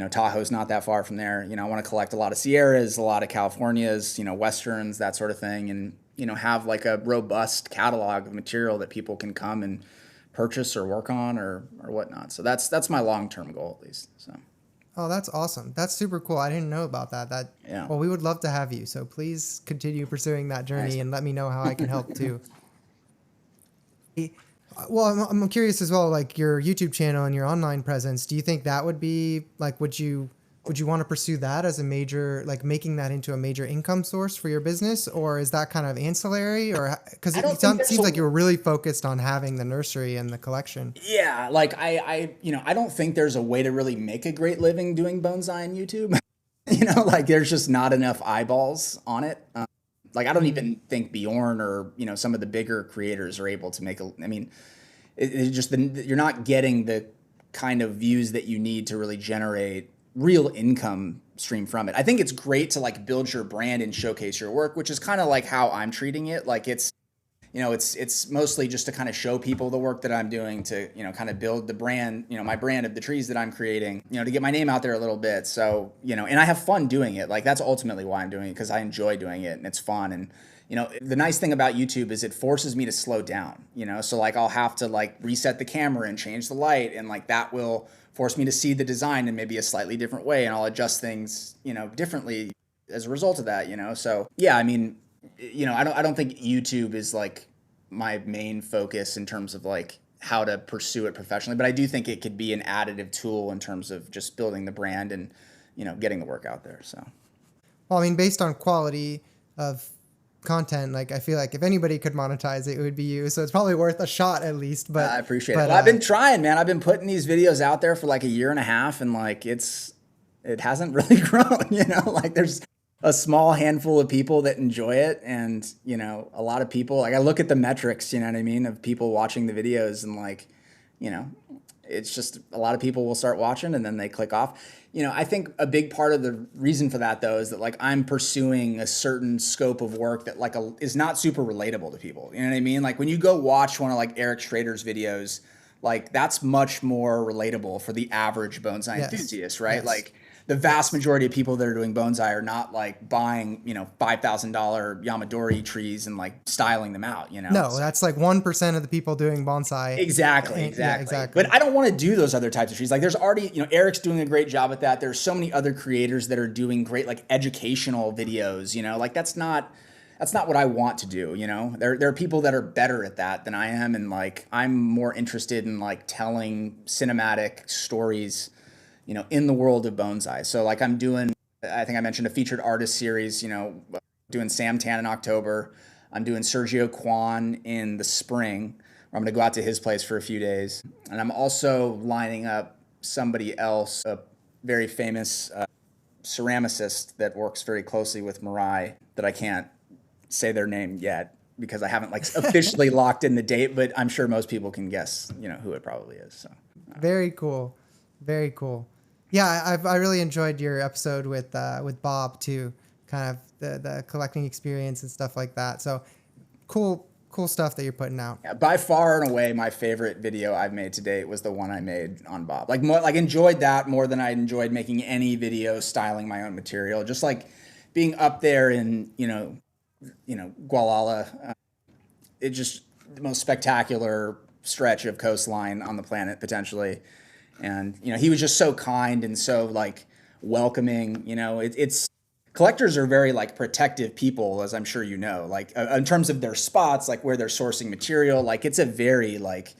Tahoe's not that far from there. I want to collect a lot of Sierras, a lot of Californias, Westerns, that sort of thing, and have like a robust catalog of material that people can come and purchase or work on or whatnot. So that's my long-term goal at least. So. Oh, that's awesome. That's super cool. I didn't know about that. Yeah. Well, we would love to have you. So please continue pursuing that journey Nice. and let me know how I can help too. Well, I'm curious as well, like your YouTube channel and your online presence. Do you think that would be like, would you want to pursue that as a major, like making that into a major income source for your business? Or is that kind of ancillary? Or because it seems like you're really focused on having the nursery and the collection. Yeah. Like I don't think there's a way to really make a great living doing bonsai on YouTube. Like there's just not enough eyeballs on it. Like I don't even think Bjorn or some of the bigger creators are able to make it's just you're not getting the kind of views that you need to really generate real income stream from it. I think it's great to like build your brand and showcase your work, which is kind of like how I'm treating it. Like it's mostly just to kind of show people the work that I'm doing to, kind of build the brand, my brand of the trees that I'm creating, to get my name out there a little bit. So, and I have fun doing it. Like that's ultimately why I'm doing it, because I enjoy doing it and it's fun. And, the nice thing about YouTube is it forces me to slow down, so like I'll have to like reset the camera and change the light, and like that will force me to see the design in maybe a slightly different way, and I'll adjust things, differently as a result of that, So, yeah, I don't think YouTube is like my main focus in terms of like how to pursue it professionally, but I do think it could be an additive tool in terms of just building the brand and, getting the work out there. So, Well, based on quality of content, like I feel like if anybody could monetize it, it would be you. So it's probably worth a shot at least. But I appreciate it. Well, I've been trying, man. I've been putting these videos out there for like a year and a half, and like it hasn't really grown. Like there's a small handful of people that enjoy it, and a lot of people. Like I look at the metrics, you know what I mean, of people watching the videos, and like, it's just a lot of people will start watching and then they click off. I think a big part of the reason for that though is that like I'm pursuing a certain scope of work that like is not super relatable to people. You know what I mean? Like when you go watch one of like Eric Schrader's videos, like that's much more relatable for the average bonsai enthusiast, right? Yes. Like the vast majority of people that are doing bonsai are not like buying, $5,000 yamadori trees and like styling them out, No, So, that's like 1% of the people doing bonsai. Exactly. Yeah, exactly. But I don't want to do those other types of trees. Like there's already, Eric's doing a great job at that. There's so many other creators that are doing great like educational videos, like that's not what I want to do, There are people that are better at that than I am, and like I'm more interested in like telling cinematic stories, in the world of bonsai. So like I'm doing, I think I mentioned a featured artist series, doing Sam Tan in October. I'm doing Sergio Kwan in the spring, where I'm going to go out to his place for a few days. And I'm also lining up somebody else, a very famous ceramicist that works very closely with Mirai, that I can't say their name yet because I haven't like officially locked in the date, but I'm sure most people can guess, who it probably is. So Very cool. Very cool. Yeah, I really enjoyed your episode with Bob too, kind of the collecting experience and stuff like that. So cool cool stuff that you're putting out. Yeah, by far and away, my favorite video I've made to date was the one I made on Bob. Like, more, like enjoyed that more than I enjoyed making any video styling my own material. Just like being up there in, Gualala, it just the most spectacular stretch of coastline on the planet potentially. And, he was just so kind and so like welcoming, it's collectors are very like protective people, as I'm sure you know, like in terms of their spots, like where they're sourcing material, like it's a very like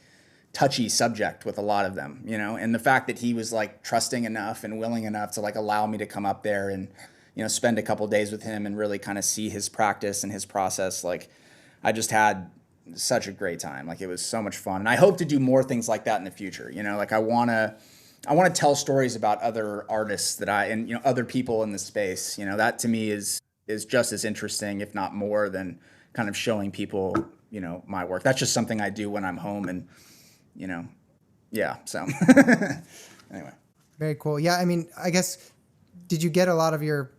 touchy subject with a lot of them, and the fact that he was like trusting enough and willing enough to like allow me to come up there and, spend a couple days with him and really kind of see his practice and his process. Like I just had such a great time. Like it was so much fun. And I hope to do more things like that in the future. Like I want to tell stories about other artists that and other people in the space. That to me is just as interesting, if not more, than kind of showing people, my work. That's just something I do when I'm home and, yeah. So anyway. Very cool. Yeah. I mean, I guess, did you get a lot of your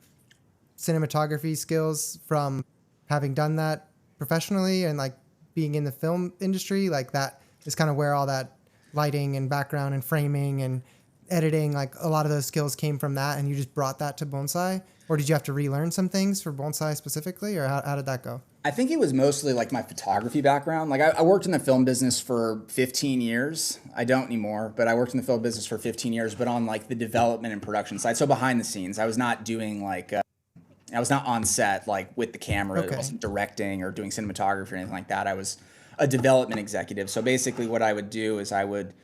cinematography skills from having done that professionally and like being in the film industry? Like that is kind of where all that lighting and background and framing and editing, like a lot of those skills came from that, and you just brought that to Bonsai? Or did you have to relearn some things for Bonsai specifically, or how did that go? I think it was mostly like my photography background. Like I worked in the film business for 15 years. I don't anymore, but I worked in the film business for 15 years, but on like the development and production side. So behind the scenes, I was not doing like, I was not on set like with the camera. Okay. I wasn't directing or doing cinematography or anything like that. I was a development executive. So basically what I would do is I would,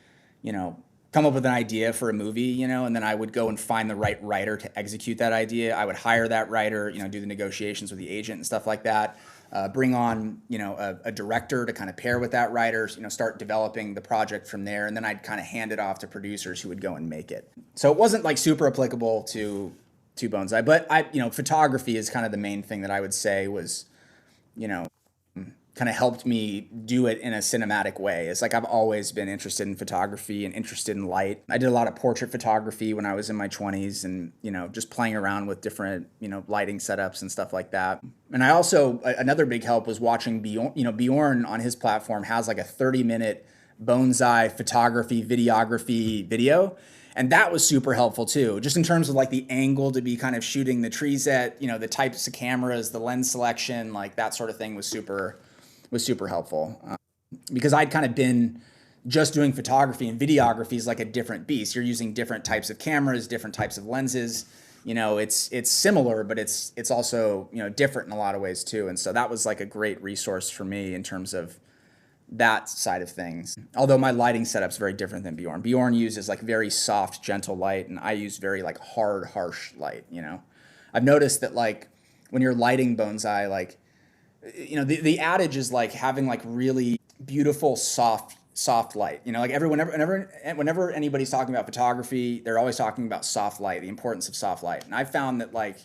come up with an idea for a movie, and then I would go and find the right writer to execute that idea. I would hire that writer, do the negotiations with the agent and stuff like that. Bring on, a director to kind of pair with that writer, start developing the project from there. And then I'd kind of hand it off to producers who would go and make it. So it wasn't like super applicable to Bonsai, but photography is kind of the main thing that I would say was, kind of helped me do it in a cinematic way. It's like I've always been interested in photography and interested in light. I did a lot of portrait photography when I was in my 20s and, just playing around with different, lighting setups and stuff like that. And I also, another big help was watching Bjorn, Bjorn on his platform has like a 30-minute Bonsai photography, videography video. And that was super helpful too, just in terms of like the angle to be kind of shooting the trees at, the types of cameras, the lens selection, like that sort of thing was super helpful because I'd kind of been just doing photography, and videography is like a different beast. You're using different types of cameras, different types of lenses. It's similar, but it's also, different in a lot of ways too. And so that was like a great resource for me in terms of that side of things. Although my lighting setup's very different than Bjorn. Bjorn uses like very soft, gentle light, and I use very like hard, harsh light, I've noticed that like when you're lighting Bonsai, like, the adage is like having like really beautiful, soft light. Like whenever anybody's talking about photography, they're always talking about soft light, the importance of soft light. And I found that like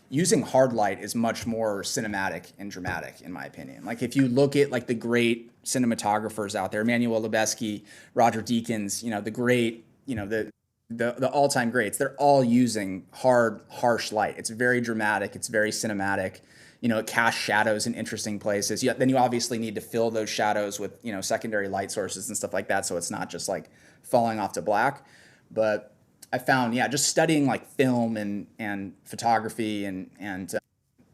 using hard light is much more cinematic and dramatic, in my opinion. Like if you look at like the great cinematographers out there, Emmanuel Lubezki, Roger Deakins, the great, the all-time greats, they're all using hard, harsh light. It's very dramatic. It's very cinematic. It casts shadows in interesting places. Then you obviously need to fill those shadows with, secondary light sources and stuff like that. So it's not just like falling off to black. But I found, just studying like film and photography and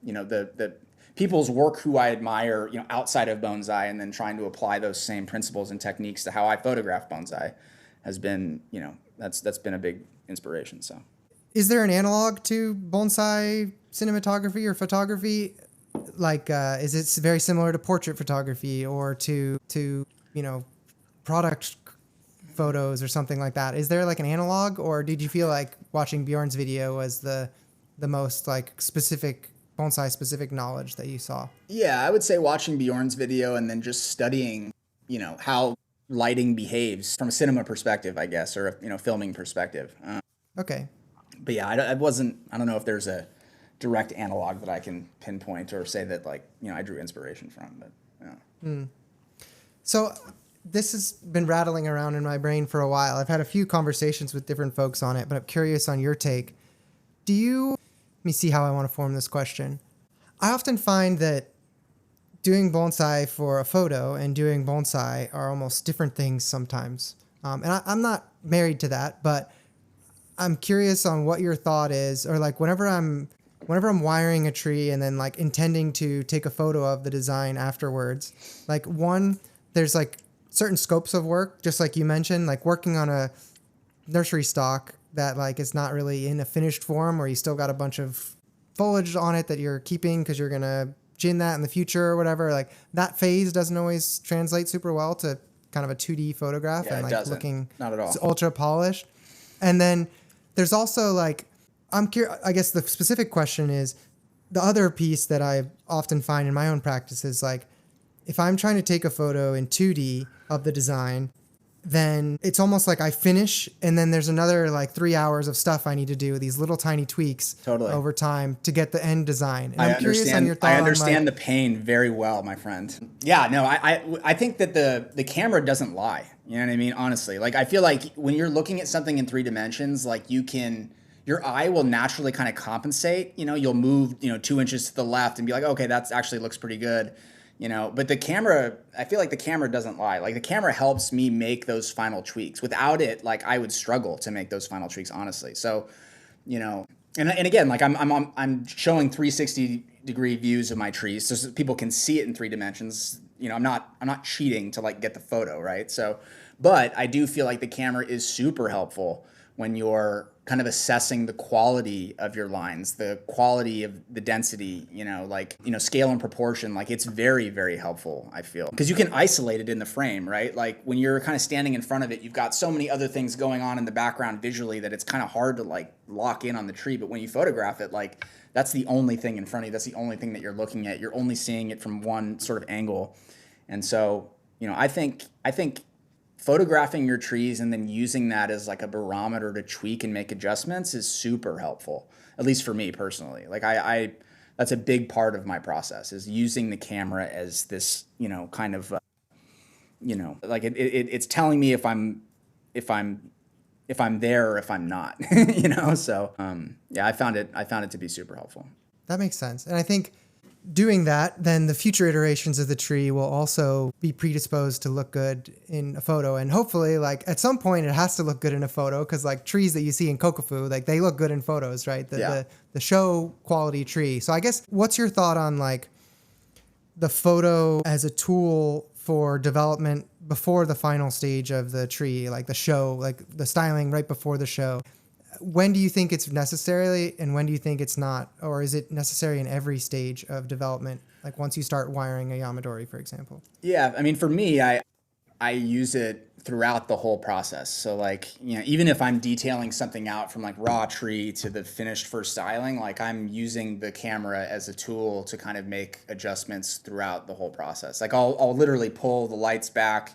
the people's work who I admire, outside of Bonsai, and then trying to apply those same principles and techniques to how I photograph Bonsai has been, that's been a big inspiration. So. Is there an analog to Bonsai cinematography or photography? Like, is it very similar to portrait photography or to product photos or something like that? Is there like an analog, or did you feel like watching Bjorn's video was the most like specific Bonsai specific knowledge that you saw? Yeah, I would say watching Bjorn's video and then just studying, how lighting behaves from a cinema perspective, I guess, or filming perspective. Okay. But yeah, I don't know if there's a direct analog that I can pinpoint or say that like, I drew inspiration from, but yeah. So this has been rattling around in my brain for a while. I've had a few conversations with different folks on it, but I'm curious on your take. Let me see how I want to form this question. I often find that doing bonsai for a photo and doing bonsai are almost different things sometimes. And I'm not married to that, but I'm curious on what your thought is, or like whenever I'm wiring a tree and then like intending to take a photo of the design afterwards, like one, there's like certain scopes of work, just like you mentioned, like working on a nursery stock that like is not really in a finished form, or you still got a bunch of foliage on it that you're keeping because you're going to gin that in the future or whatever. Like that phase doesn't always translate super well to kind of a 2D photograph and like looking not at all ultra polished. And then there's also like, I'm curious, I guess the specific question is the other piece that I often find in my own practice is like, if I'm trying to take a photo in 2D of the design, then it's almost like I finish and then there's another like 3 hours of stuff I need to do, these little tiny tweaks over time to get the end design. And I'm curious on your thought. I understand the pain very well, my friend. Yeah, no, I think that the camera doesn't lie. You know what I mean? Honestly, like I feel like when you're looking at something in 3 dimensions, like your eye will naturally kind of compensate. You know, you'll move, 2 inches to the left and be like, okay, that actually looks pretty good. But the camera, I feel like the camera doesn't lie. Like the camera helps me make those final tweaks. Without it, like I would struggle to make those final tweaks, honestly. So, and again, like I'm showing 360-degree views of my trees so people can see it in 3 dimensions. I'm not cheating to like get the photo, right? So, but I do feel like the camera is super helpful when you're kind of assessing the quality of your lines, the quality of the density, scale and proportion. Like it's very, very helpful, I feel, because you can isolate it in the frame, right? Like when you're kind of standing in front of it, you've got so many other things going on in the background visually that it's kind of hard to like lock in on the tree. But when you photograph it, like that's the only thing in front of you. That's the only thing that you're looking at. You're only seeing it from one sort of angle. And so, I think photographing your trees and then using that as like a barometer to tweak and make adjustments is super helpful, at least for me personally. Like I that's a big part of my process, is using the camera as this, kind of, like it's telling me if I'm there or if I'm not, So yeah, I found it to be super helpful. That makes sense. And I think doing that, then the future iterations of the tree will also be predisposed to look good in a photo. And hopefully, like at some point, it has to look good in a photo, because like trees that you see in Kokofu, like they look good in photos, right? The show quality tree. So I guess what's your thought on like the photo as a tool for development before the final stage of the tree, like the show, like the styling right before the show? When do you think it's necessary and when do you think it's not? Or is it necessary in every stage of development? Like once you start wiring a yamadori, for example? Yeah. I mean, for me, I use it throughout the whole process. So like, even if I'm detailing something out from like raw tree to the finished first styling, like I'm using the camera as a tool to kind of make adjustments throughout the whole process. Like I'll literally pull the lights back,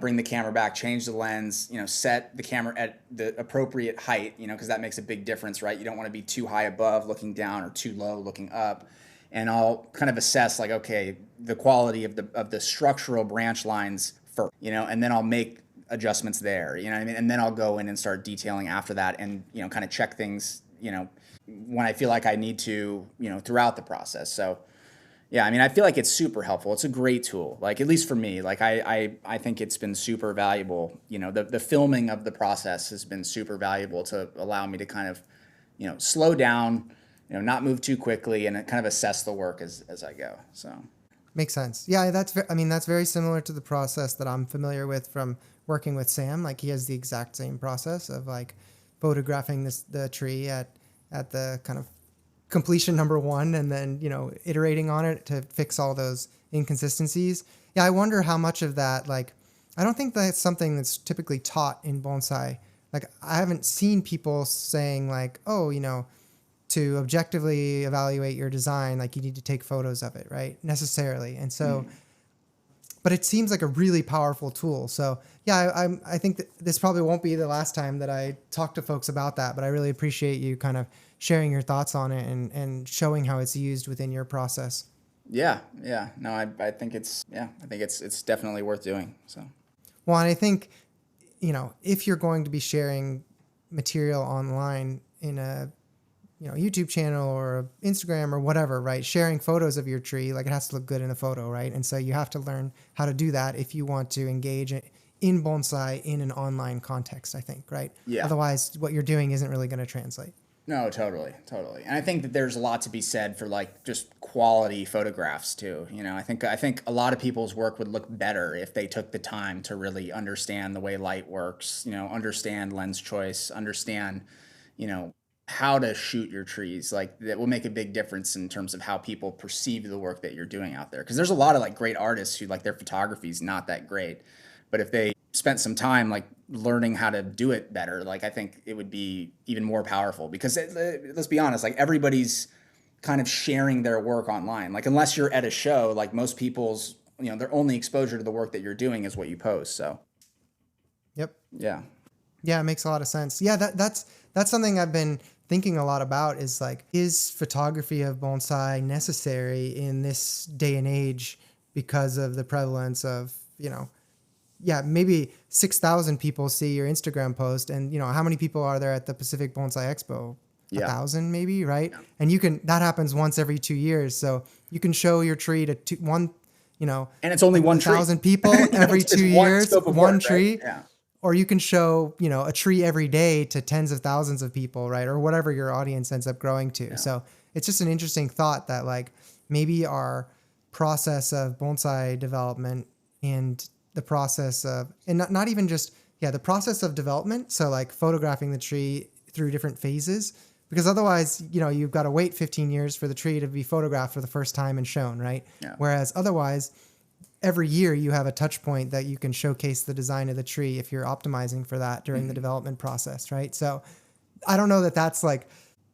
bring the camera back, change the lens, set the camera at the appropriate height, because that makes a big difference, right? You don't want to be too high above looking down or too low looking up. And I'll kind of assess like, okay, the quality of the structural branch lines first, and then I'll make adjustments there, what I mean? And then I'll go in and start detailing after that and, kind of check things, when I feel like I need to, throughout the process. So yeah, I mean, I feel like it's super helpful. It's a great tool, like at least for me. Like I think it's been super valuable. The filming of the process has been super valuable to allow me to kind of, slow down, not move too quickly, and kind of assess the work as I go. So makes sense. Yeah, that's very similar to the process that I'm familiar with from working with Sam. Like he has the exact same process of like photographing the tree at the kind of completion number 1 and then, iterating on it to fix all those inconsistencies. Yeah, I wonder how much of that, like, I don't think that's something that's typically taught in bonsai. Like, I haven't seen people saying like, oh, to objectively evaluate your design, like you need to take photos of it, right? Necessarily. And so, but it seems like a really powerful tool. So yeah, I think that this probably won't be the last time that I talk to folks about that, but I really appreciate you kind of sharing your thoughts on it and showing how it's used within your process. Yeah. No, I think it's definitely worth doing. So, well, and I think, if you're going to be sharing material online in a YouTube channel or Instagram or whatever, right? Sharing photos of your tree, like it has to look good in a photo, right? And so you have to learn how to do that if you want to engage in bonsai in an online context, I think, right? Yeah. Otherwise, what you're doing isn't really going to translate. No, totally. And I think that there's a lot to be said for like just quality photographs too. I think a lot of people's work would look better if they took the time to really understand the way light works, understand lens choice, understand, how to shoot your trees. Like that will make a big difference in terms of how people perceive the work that you're doing out there. Because there's a lot of like great artists who like their photography is not that great, but if they spent some time like learning how to do it better, like I think it would be even more powerful because let's be honest, like everybody's kind of sharing their work online. Like unless you're at a show, like most people's, their only exposure to the work that you're doing is what you post. So. Yep. Yeah. Yeah, it makes a lot of sense. Yeah, that's something I've been thinking a lot about is like, is photography of bonsai necessary in this day and age because of the prevalence of, maybe 6,000 people see your Instagram post and, how many people are there at the Pacific Bonsai Expo? 1,000 maybe, right? Yeah. And that happens once every 2 years. So you can show your tree to and it's only one tree. 1,000 people every 2 years, one tree. Right? Yeah. Or you can show, a tree every day to tens of thousands of people, right? Or whatever your audience ends up growing to. Yeah. So it's just an interesting thought that like maybe our process of bonsai development and the process of, and not even just, the process of development. So like photographing the tree through different phases, because otherwise, you've got to wait 15 years for the tree to be photographed for the first time and shown, right? Yeah. Whereas otherwise, every year you have a touch point that you can showcase the design of the tree if you're optimizing for that during the development process, right? So I don't know that that's like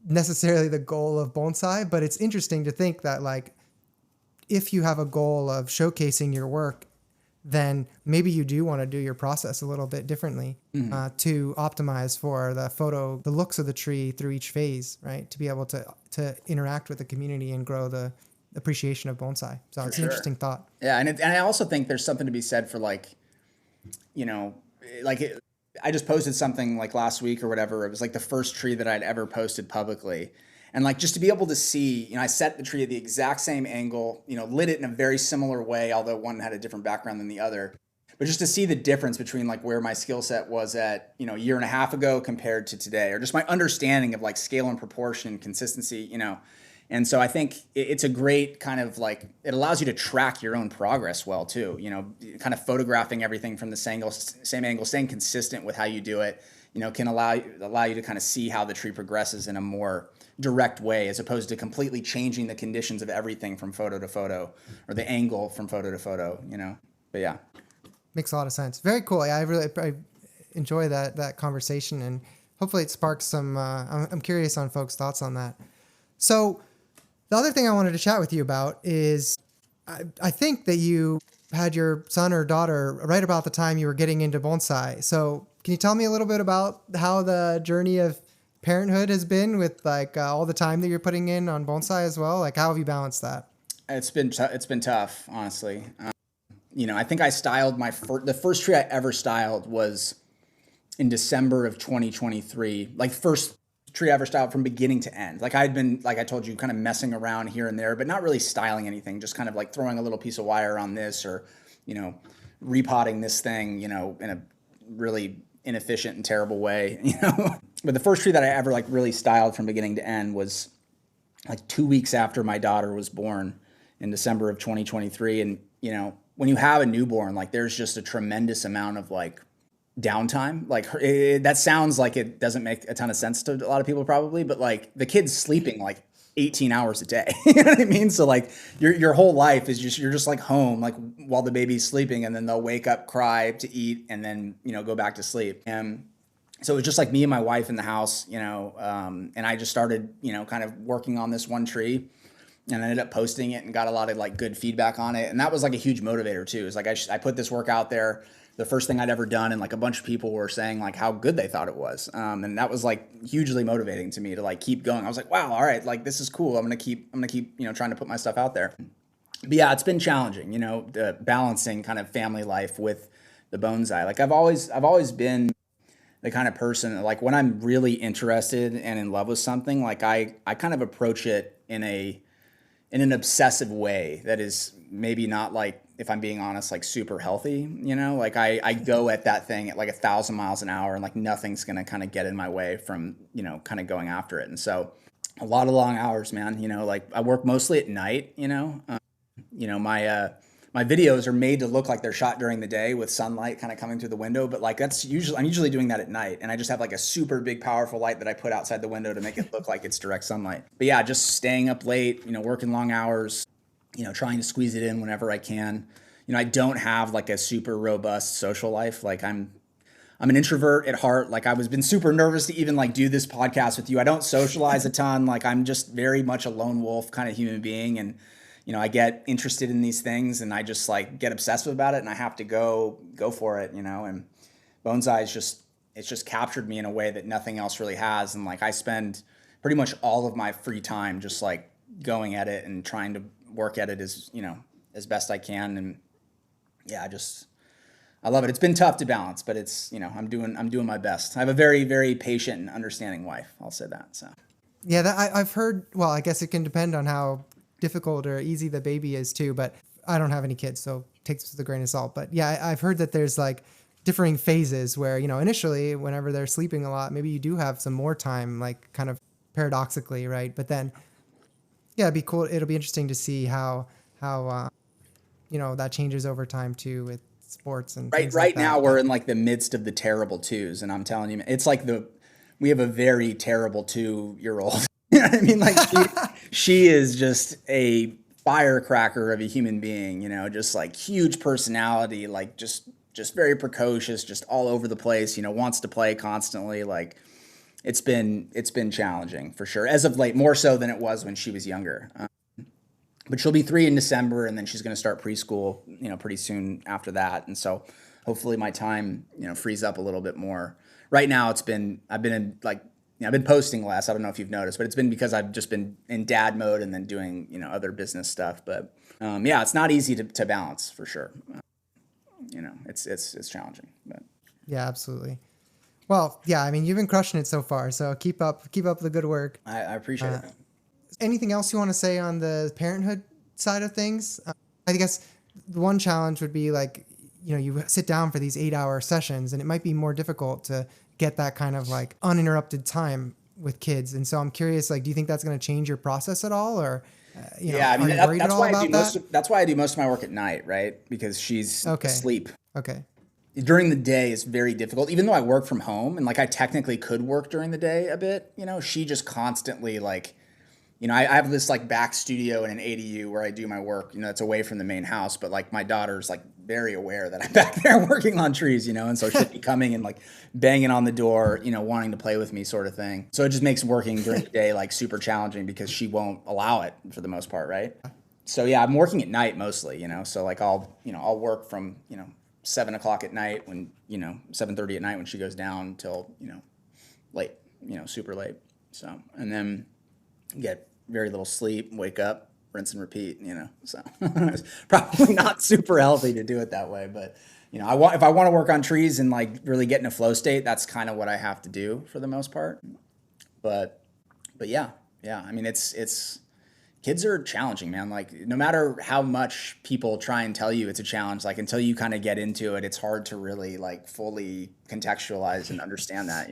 necessarily the goal of bonsai, but it's interesting to think that like if you have a goal of showcasing your work, then maybe you do want to do your process a little bit differently to optimize for the looks of the tree through each phase, right? To be able to interact with the community and grow the appreciation of bonsai. So it's an interesting thought. Yeah. And I also think there's something to be said for like, I just posted something like last week or whatever. It was like the first tree that I'd ever posted publicly. And like, just to be able to see, I set the tree at the exact same angle, lit it in a very similar way, although one had a different background than the other. But just to see the difference between like where my skill set was at, a year and a half ago compared to today, or just my understanding of like scale and proportion, consistency, And so I think it's a great kind of like, it allows you to track your own progress well too, kind of photographing everything from the same angle, staying consistent with how you do it, can allow you to kind of see how the tree progresses in a more direct way, as opposed to completely changing the conditions of everything from photo to photo or the angle from photo to photo, but yeah. Makes a lot of sense. Very cool. Yeah, I enjoy that conversation, and hopefully it sparks some, I'm curious on folks' thoughts on that. So the other thing I wanted to chat with you about is I think that you had your son or daughter right about the time you were getting into bonsai. So can you tell me a little bit about how the journey of parenthood has been with like all the time that you're putting in on bonsai as well? Like how have you balanced that? It's been tough, honestly. I think I styled the first tree I ever styled was in December of 2023. Like first tree I ever styled from beginning to end. Like I had been, like I told you, kind of messing around here and there, but not really styling anything, just kind of like throwing a little piece of wire on this or, repotting this thing, in a really inefficient and terrible way, But the first tree that I ever like really styled from beginning to end was like 2 weeks after my daughter was born in December of 2023. And, when you have a newborn, like there's just a tremendous amount of like downtime. Like that sounds like it doesn't make a ton of sense to a lot of people probably, but like the kid's sleeping like 18 hours a day. You know what I mean? So like your whole life is you're just like home, like while the baby's sleeping, and then they'll wake up, cry to eat, and then, go back to sleep. And so it was just like me and my wife in the house, and I just started, kind of working on this one tree. And I ended up posting it and got a lot of like good feedback on it. And that was like a huge motivator too. It's like I put this work out there, the first thing I'd ever done, and like a bunch of people were saying like how good they thought it was. And that was like hugely motivating to me to like keep going. I was like, wow, all right, like this is cool. I'm gonna keep trying to put my stuff out there. But yeah, it's been challenging, balancing kind of family life with the bonsai. Like I've always been the kind of person, like when I'm really interested and in love with something, like I kind of approach it in an obsessive way that is maybe not, like, if I'm being honest, like super healthy, like I go at that thing at like 1,000 miles an hour, and like nothing's going to kind of get in my way from, kind of going after it. And so a lot of long hours, man, like I work mostly at night, my videos are made to look like they're shot during the day with sunlight kind of coming through the window, but like I'm usually doing that at night, and I just have like a super big powerful light that I put outside the window to make it look like it's direct sunlight. But yeah, just staying up late, working long hours, trying to squeeze it in whenever I can. I don't have like a super robust social life. Like I'm an introvert at heart. Like I been super nervous to even like do this podcast with you. I don't socialize a ton. Like I'm just very much a lone wolf kind of human being, and I get interested in these things and I just like get obsessive about it, and I have to go for it, and Bonsai it's just captured me in a way that nothing else really has. And like I spend pretty much all of my free time just like going at it and trying to work at it as best I can. And yeah, I love it. It's been tough to balance, but it's, I'm doing my best. I have a very, very patient and understanding wife. I'll say that. So yeah, I've heard, well, I guess it can depend on how difficult or easy the baby is too, but I don't have any kids, so take this with a grain of salt. But yeah, I've heard that there's like differing phases where, initially whenever they're sleeping a lot, maybe you do have some more time, like kind of paradoxically, right? But then, yeah, it'd be cool. It'll be interesting to see how that changes over time too with sports and things right like that. Now we're in like the midst of the terrible twos, and I'm telling you, it's like we have a very terrible 2-year-old. You know what I mean? Like she is just a firecracker of a human being, just like huge personality, like just very precocious, just all over the place, wants to play constantly. Like it's been challenging for sure. As of late, more so than it was when she was younger. But she'll be 3 in December, and then she's going to start preschool, pretty soon after that. And so hopefully my time, frees up a little bit more. Right now I've been posting less. I don't know if you've noticed, but it's been because I've just been in dad mode and then doing, other business stuff. But yeah, it's not easy to balance for sure. It's challenging. But yeah, absolutely. Well, yeah, I mean, you've been crushing it so far, so keep up the good work. I appreciate it. Anything else you want to say on the parenthood side of things? I guess the one challenge would be like, you sit down for these 8-hour sessions, and it might be more difficult to get that kind of like uninterrupted time with kids. And so I'm curious, like, do you think that's going to change your process at all, or yeah, I mean, that's why I do most of my work at night, right? Because she's asleep. Okay. During the day is very difficult, even though I work from home and like I technically could work during the day a bit. She just constantly like, I have this like back studio in an ADU where I do my work. It's away from the main house, but like my daughter's like very aware that I'm back there working on trees, and so she'll be coming and like banging on the door, wanting to play with me, sort of thing. So it just makes working during the day like super challenging because she won't allow it for the most part, right? So yeah, I'm working at night mostly, so like I'll work from 7 o'clock at night when 7:30 at night when she goes down till late, super late. So and then get very little sleep, wake up, rinse and repeat, so it's probably not super healthy to do it that way. But, if I want to work on trees and like really get in a flow state, that's kind of what I have to do for the most part. But yeah. I mean, it's kids are challenging, man. Like no matter how much people try and tell you it's a challenge, like until you kind of get into it, it's hard to really like fully contextualize and understand that,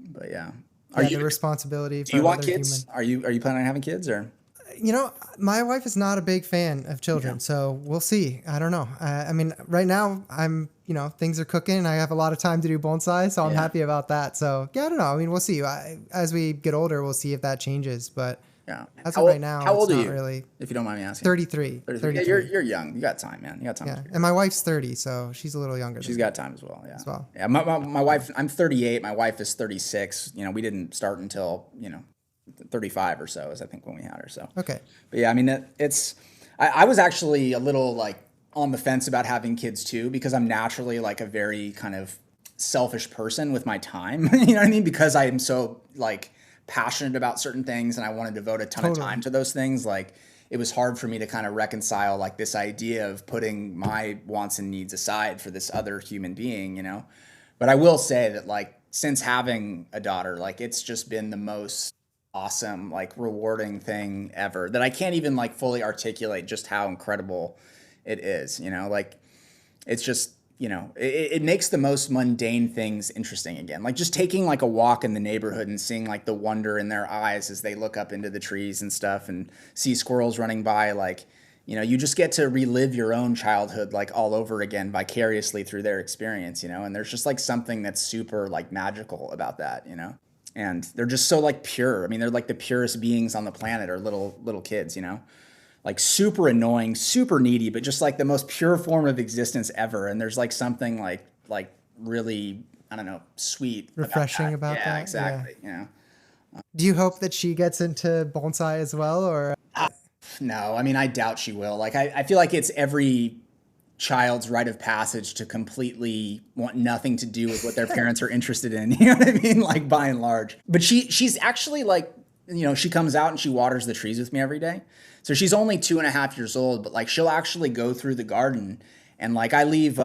but yeah. The responsibility. Do you want kids? Are you planning on having kids or? My wife is not a big fan of children, so we'll see. I don't know. I mean, right now I'm, things are cooking. I have a lot of time to do bonsai, so I'm happy about that. So yeah, I don't know. I mean, we'll see. As we get older, we'll see if that changes. But yeah, as of right now, how old are you? Really, if you don't mind me asking. 33. 33. Yeah, you're young. You got time, man. You got time. Yeah, and my wife's 30, so she's a little younger. She's got time as well. Yeah. Yeah. My wife. I'm 38. My wife is 36. We didn't start until 35 or so is I think when we had her. So okay. But yeah, I mean I was actually a little like on the fence about having kids too because I'm naturally like a very kind of selfish person with my time. You know what I mean? Because I am so like passionate about certain things and I want to devote a ton of time to those things. Like it was hard for me to kind of reconcile like this idea of putting my wants and needs aside for this other human being, But I will say that like since having a daughter, like it's just been the most awesome, like rewarding thing ever that I can't even like fully articulate just how incredible it is, you know, like it's just, you know, it makes the most mundane things interesting again. Like just taking like a walk in the neighborhood and seeing like the wonder in their eyes as they look up into the trees and stuff and see squirrels running by, like, you know, you just get to relive your own childhood like all over again vicariously through their experience, you know, and there's just like something that's super like magical about that, you know, and they're just so like pure. I mean, they're like the purest beings on the planet are little kids, you know, like super annoying, super needy, but just like the most pure form of existence ever. And there's like something like really, I don't know, sweet, refreshing about yeah, that. exactly. Yeah. You know? Do you hope that she gets into bonsai as well, or? No, I mean, I doubt she will. Like, I feel like it's every child's rite of passage to completely want nothing to do with what their parents are interested in. You know what I mean? Like, by and large. But she's actually like, you know, she comes out and she waters the trees with me every day. So she's only 2.5 years old, but like she'll actually go through the garden and like I leave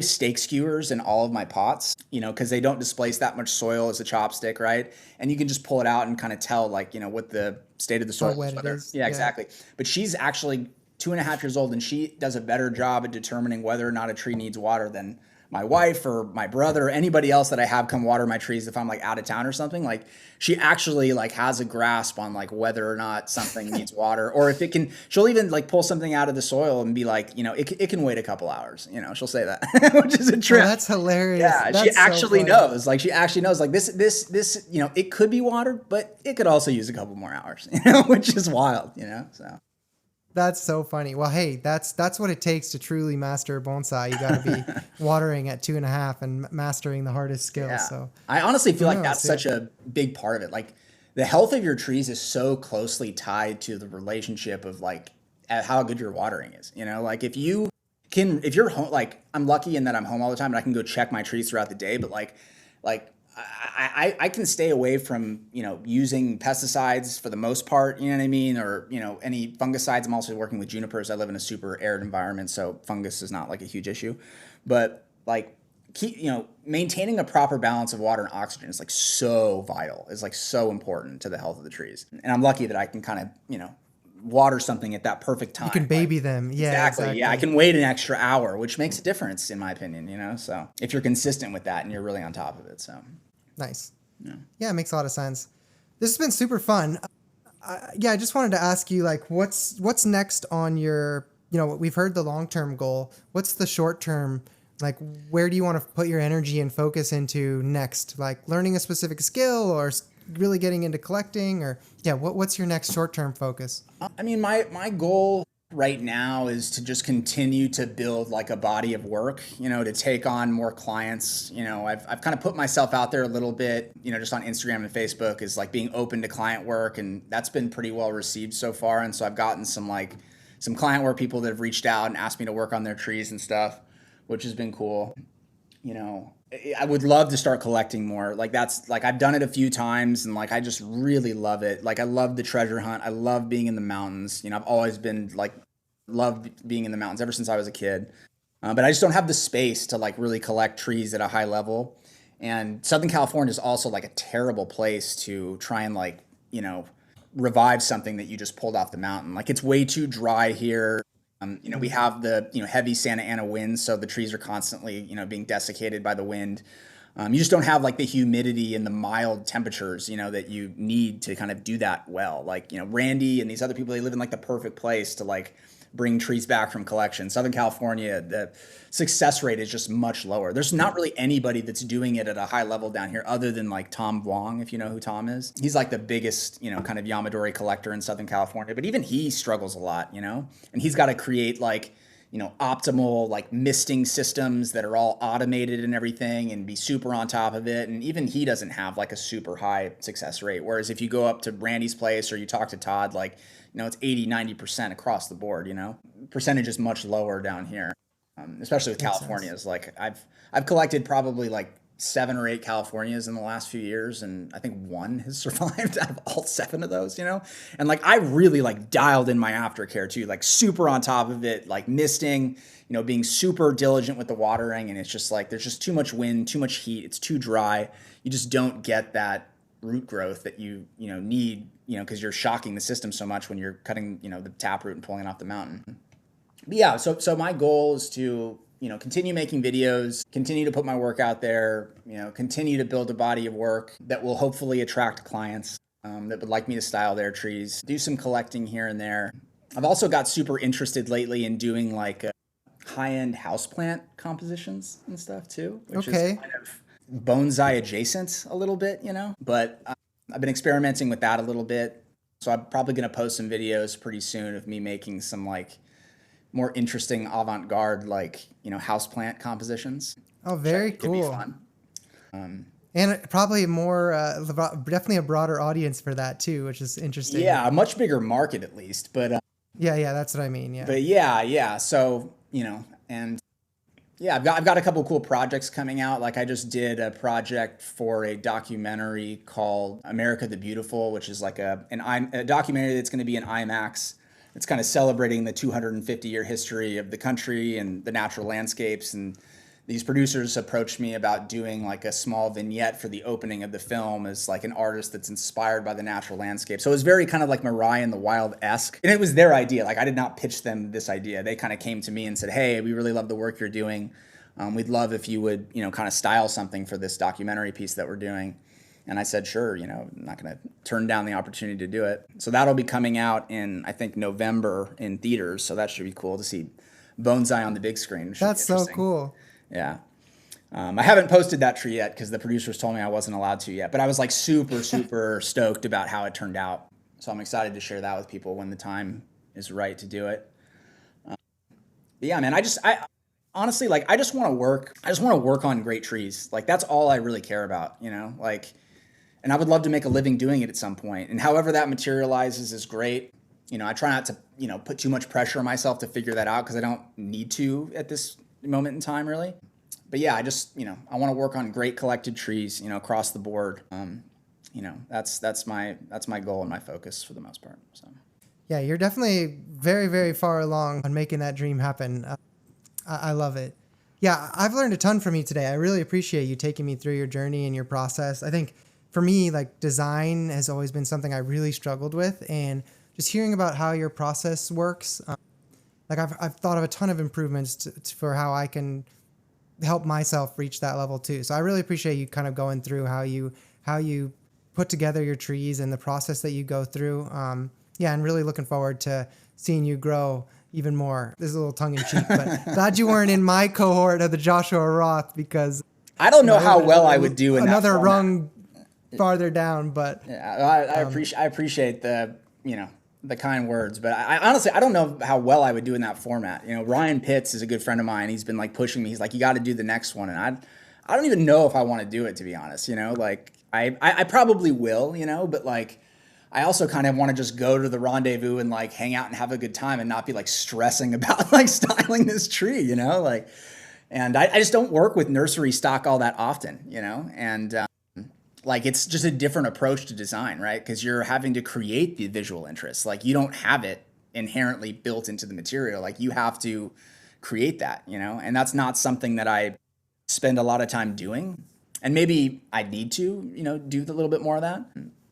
steak skewers in all of my pots, you know, because they don't displace that much soil as a chopstick, right? And you can just pull it out and kind of tell, like, you know, what the state of the soil wet is. it is. Yeah, exactly. But she's actually 2.5 years old, and she does a better job at determining whether or not a tree needs water than my wife or my brother or anybody else that I have come water my trees if I'm like out of town or something. Like she actually like has a grasp on like whether or not something needs water, or if it can, she'll even like pull something out of the soil and be like, you know, it can wait a couple hours, you know, she'll say that, which is a trip. Oh, that's hilarious. Yeah. That's she actually so knows, like she actually knows like this, you know, it could be watered, but it could also use a couple more hours, you know, which is wild, you know, so. That's so funny. Well, hey, that's what it takes to truly master bonsai. You got to be watering at 2.5 and mastering the hardest skills. Yeah. So I honestly feel like that's such a big part of it. Like the health of your trees is so closely tied to the relationship of like how good your watering is. You know, like if you're home, like I'm lucky in that I'm home all the time and I can go check my trees throughout the day, but like I can stay away from, you know, using pesticides for the most part, you know what I mean? Or, you know, any fungicides. I'm also working with junipers. I live in a super arid environment, so fungus is not like a huge issue. But like, you know, maintaining a proper balance of water and oxygen is like so vital, is like so important to the health of the trees. And I'm lucky that I can kind of, you know, water something at that perfect time. You can baby them. Yeah, exactly. Yeah, I can wait an extra hour, which makes a difference in my opinion, you know? So if you're consistent with that and you're really on top of it, so. Nice. Yeah, it makes a lot of sense. This has been super fun. I just wanted to ask you, like, what's next on your, you know, we've heard the long-term goal. What's the short-term, like, where do you want to put your energy and focus into next? Like learning a specific skill or really getting into collecting, or what's your next short-term focus? I mean, my goal right now is to just continue to build like a body of work, you know, to take on more clients. You know, I've kind of put myself out there a little bit, you know, just on Instagram and Facebook, is like being open to client work. And that's been pretty well received so far. And so I've gotten some client work people that have reached out and asked me to work on their trees and stuff, which has been cool. You know, I would love to start collecting more. Like that's like, I've done it a few times and like, I just really love it. Like I love the treasure hunt. I love being in the mountains. You know, I've always been like, loved being in the mountains ever since I was a kid. But I just don't have the space to like really collect trees at a high level. And Southern California is also like a terrible place to try and like, you know, revive something that you just pulled off the mountain. Like it's way too dry here. You know, we have the, you know, heavy Santa Ana winds, so the trees are constantly, you know, being desiccated by the wind. You just don't have like the humidity and the mild temperatures, you know, that you need to kind of do that well. Like, you know, Randy and these other people, they live in like the perfect place to like bring trees back from collection. Southern California, the success rate is just much lower. There's not really anybody that's doing it at a high level down here other than like Tom Vuong, if you know who Tom is. He's like the biggest, you know, kind of yamadori collector in Southern California, but even he struggles a lot, you know, and he's got to create like, you know, optimal like misting systems that are all automated and everything and be super on top of it. And even he doesn't have like a super high success rate. Whereas if you go up to Randy's place or you talk to Todd, like, you know, it's 80-90% across the board, you know, percentage is much lower down here, especially with California. Is like I've collected probably like 7 or 8 Californias in the last few years, and I think one has survived out of all 7 of those, you know? And like, I really like dialed in my aftercare too, like super on top of it, like misting, you know, being super diligent with the watering. And it's just like, there's just too much wind, too much heat. It's too dry. You just don't get that root growth that you know, need, you know, cause you're shocking the system so much when you're cutting, you know, the taproot and pulling it off the mountain. But yeah. So my goal is to, you know, continue making videos, continue to put my work out there, you know, continue to build a body of work that will hopefully attract clients that would like me to style their trees, do some collecting here and there. I've also got super interested lately in doing like high-end houseplant compositions and stuff too, which is kind of bonsai adjacent a little bit, you know, but I've been experimenting with that a little bit. So I'm probably going to post some videos pretty soon of me making some like more interesting avant-garde, like, you know, houseplant compositions. Oh, very cool. Could be fun. And probably more, definitely a broader audience for that too, which is interesting. Yeah, a much bigger market at least, but yeah, that's what I mean. Yeah. But yeah. So, you know, and yeah, I've got a couple of cool projects coming out. Like I just did a project for a documentary called America the Beautiful, which is like a documentary that's going to be in IMAX. It's kind of celebrating the 250-year history of the country and the natural landscapes. And these producers approached me about doing like a small vignette for the opening of the film as like an artist that's inspired by the natural landscape. So it was very kind of like Mirai and the Wild-esque. And it was their idea. Like I did not pitch them this idea. They kind of came to me and said, hey, we really love the work you're doing. We'd love if you would, you know, kind of style something for this documentary piece that we're doing. And I said, sure, you know, I'm not going to turn down the opportunity to do it. So that'll be coming out in, I think, November in theaters. So that should be cool to see Bonsai on the big screen. That's so cool. Yeah. I haven't posted that tree yet because the producers told me I wasn't allowed to yet. But I was like super stoked about how it turned out. So I'm excited to share that with people when the time is right to do it. But yeah, man, I honestly, like, I just want to work. I just want to work on great trees. Like, that's all I really care about, you know, like. And I would love to make a living doing it at some point. And however that materializes is great. You know, I try not to, you know, put too much pressure on myself to figure that out because I don't need to at this moment in time, really. But yeah, I just, you know, I want to work on great collected trees, you know, across the board. You know, that's my goal and my focus for the most part. So. Yeah, you're definitely very, very far along on making that dream happen. I love it. Yeah, I've learned a ton from you today. I really appreciate you taking me through your journey and your process. I think for me, like, design has always been something I really struggled with, and just hearing about how your process works, like I've thought of a ton of improvements for how I can help myself reach that level too. So I really appreciate you kind of going through how you put together your trees and the process that you go through. Yeah, and really looking forward to seeing you grow even more. This is a little tongue in cheek, but glad you weren't in my cohort of the Joshua Roth, because I don't know how well I would do in another that rung farther down. But yeah, I appreciate the, you know, the kind words, but I honestly, I don't know how well I would do in that format. You know, Ryan Pitts is a good friend of mine. He's been like pushing me. He's like, you got to do the next one. And I don't even know if I want to do it, to be honest. You know, like I probably will, you know, but like, I also kind of want to just go to the rendezvous and like hang out and have a good time and not be like stressing about like styling this tree, you know, like, and I just don't work with nursery stock all that often, you know, and like, it's just a different approach to design, right? Because you're having to create the visual interest. Like, you don't have it inherently built into the material. Like, you have to create that, you know, and that's not something that I spend a lot of time doing. And maybe I need to, you know, do a little bit more of that.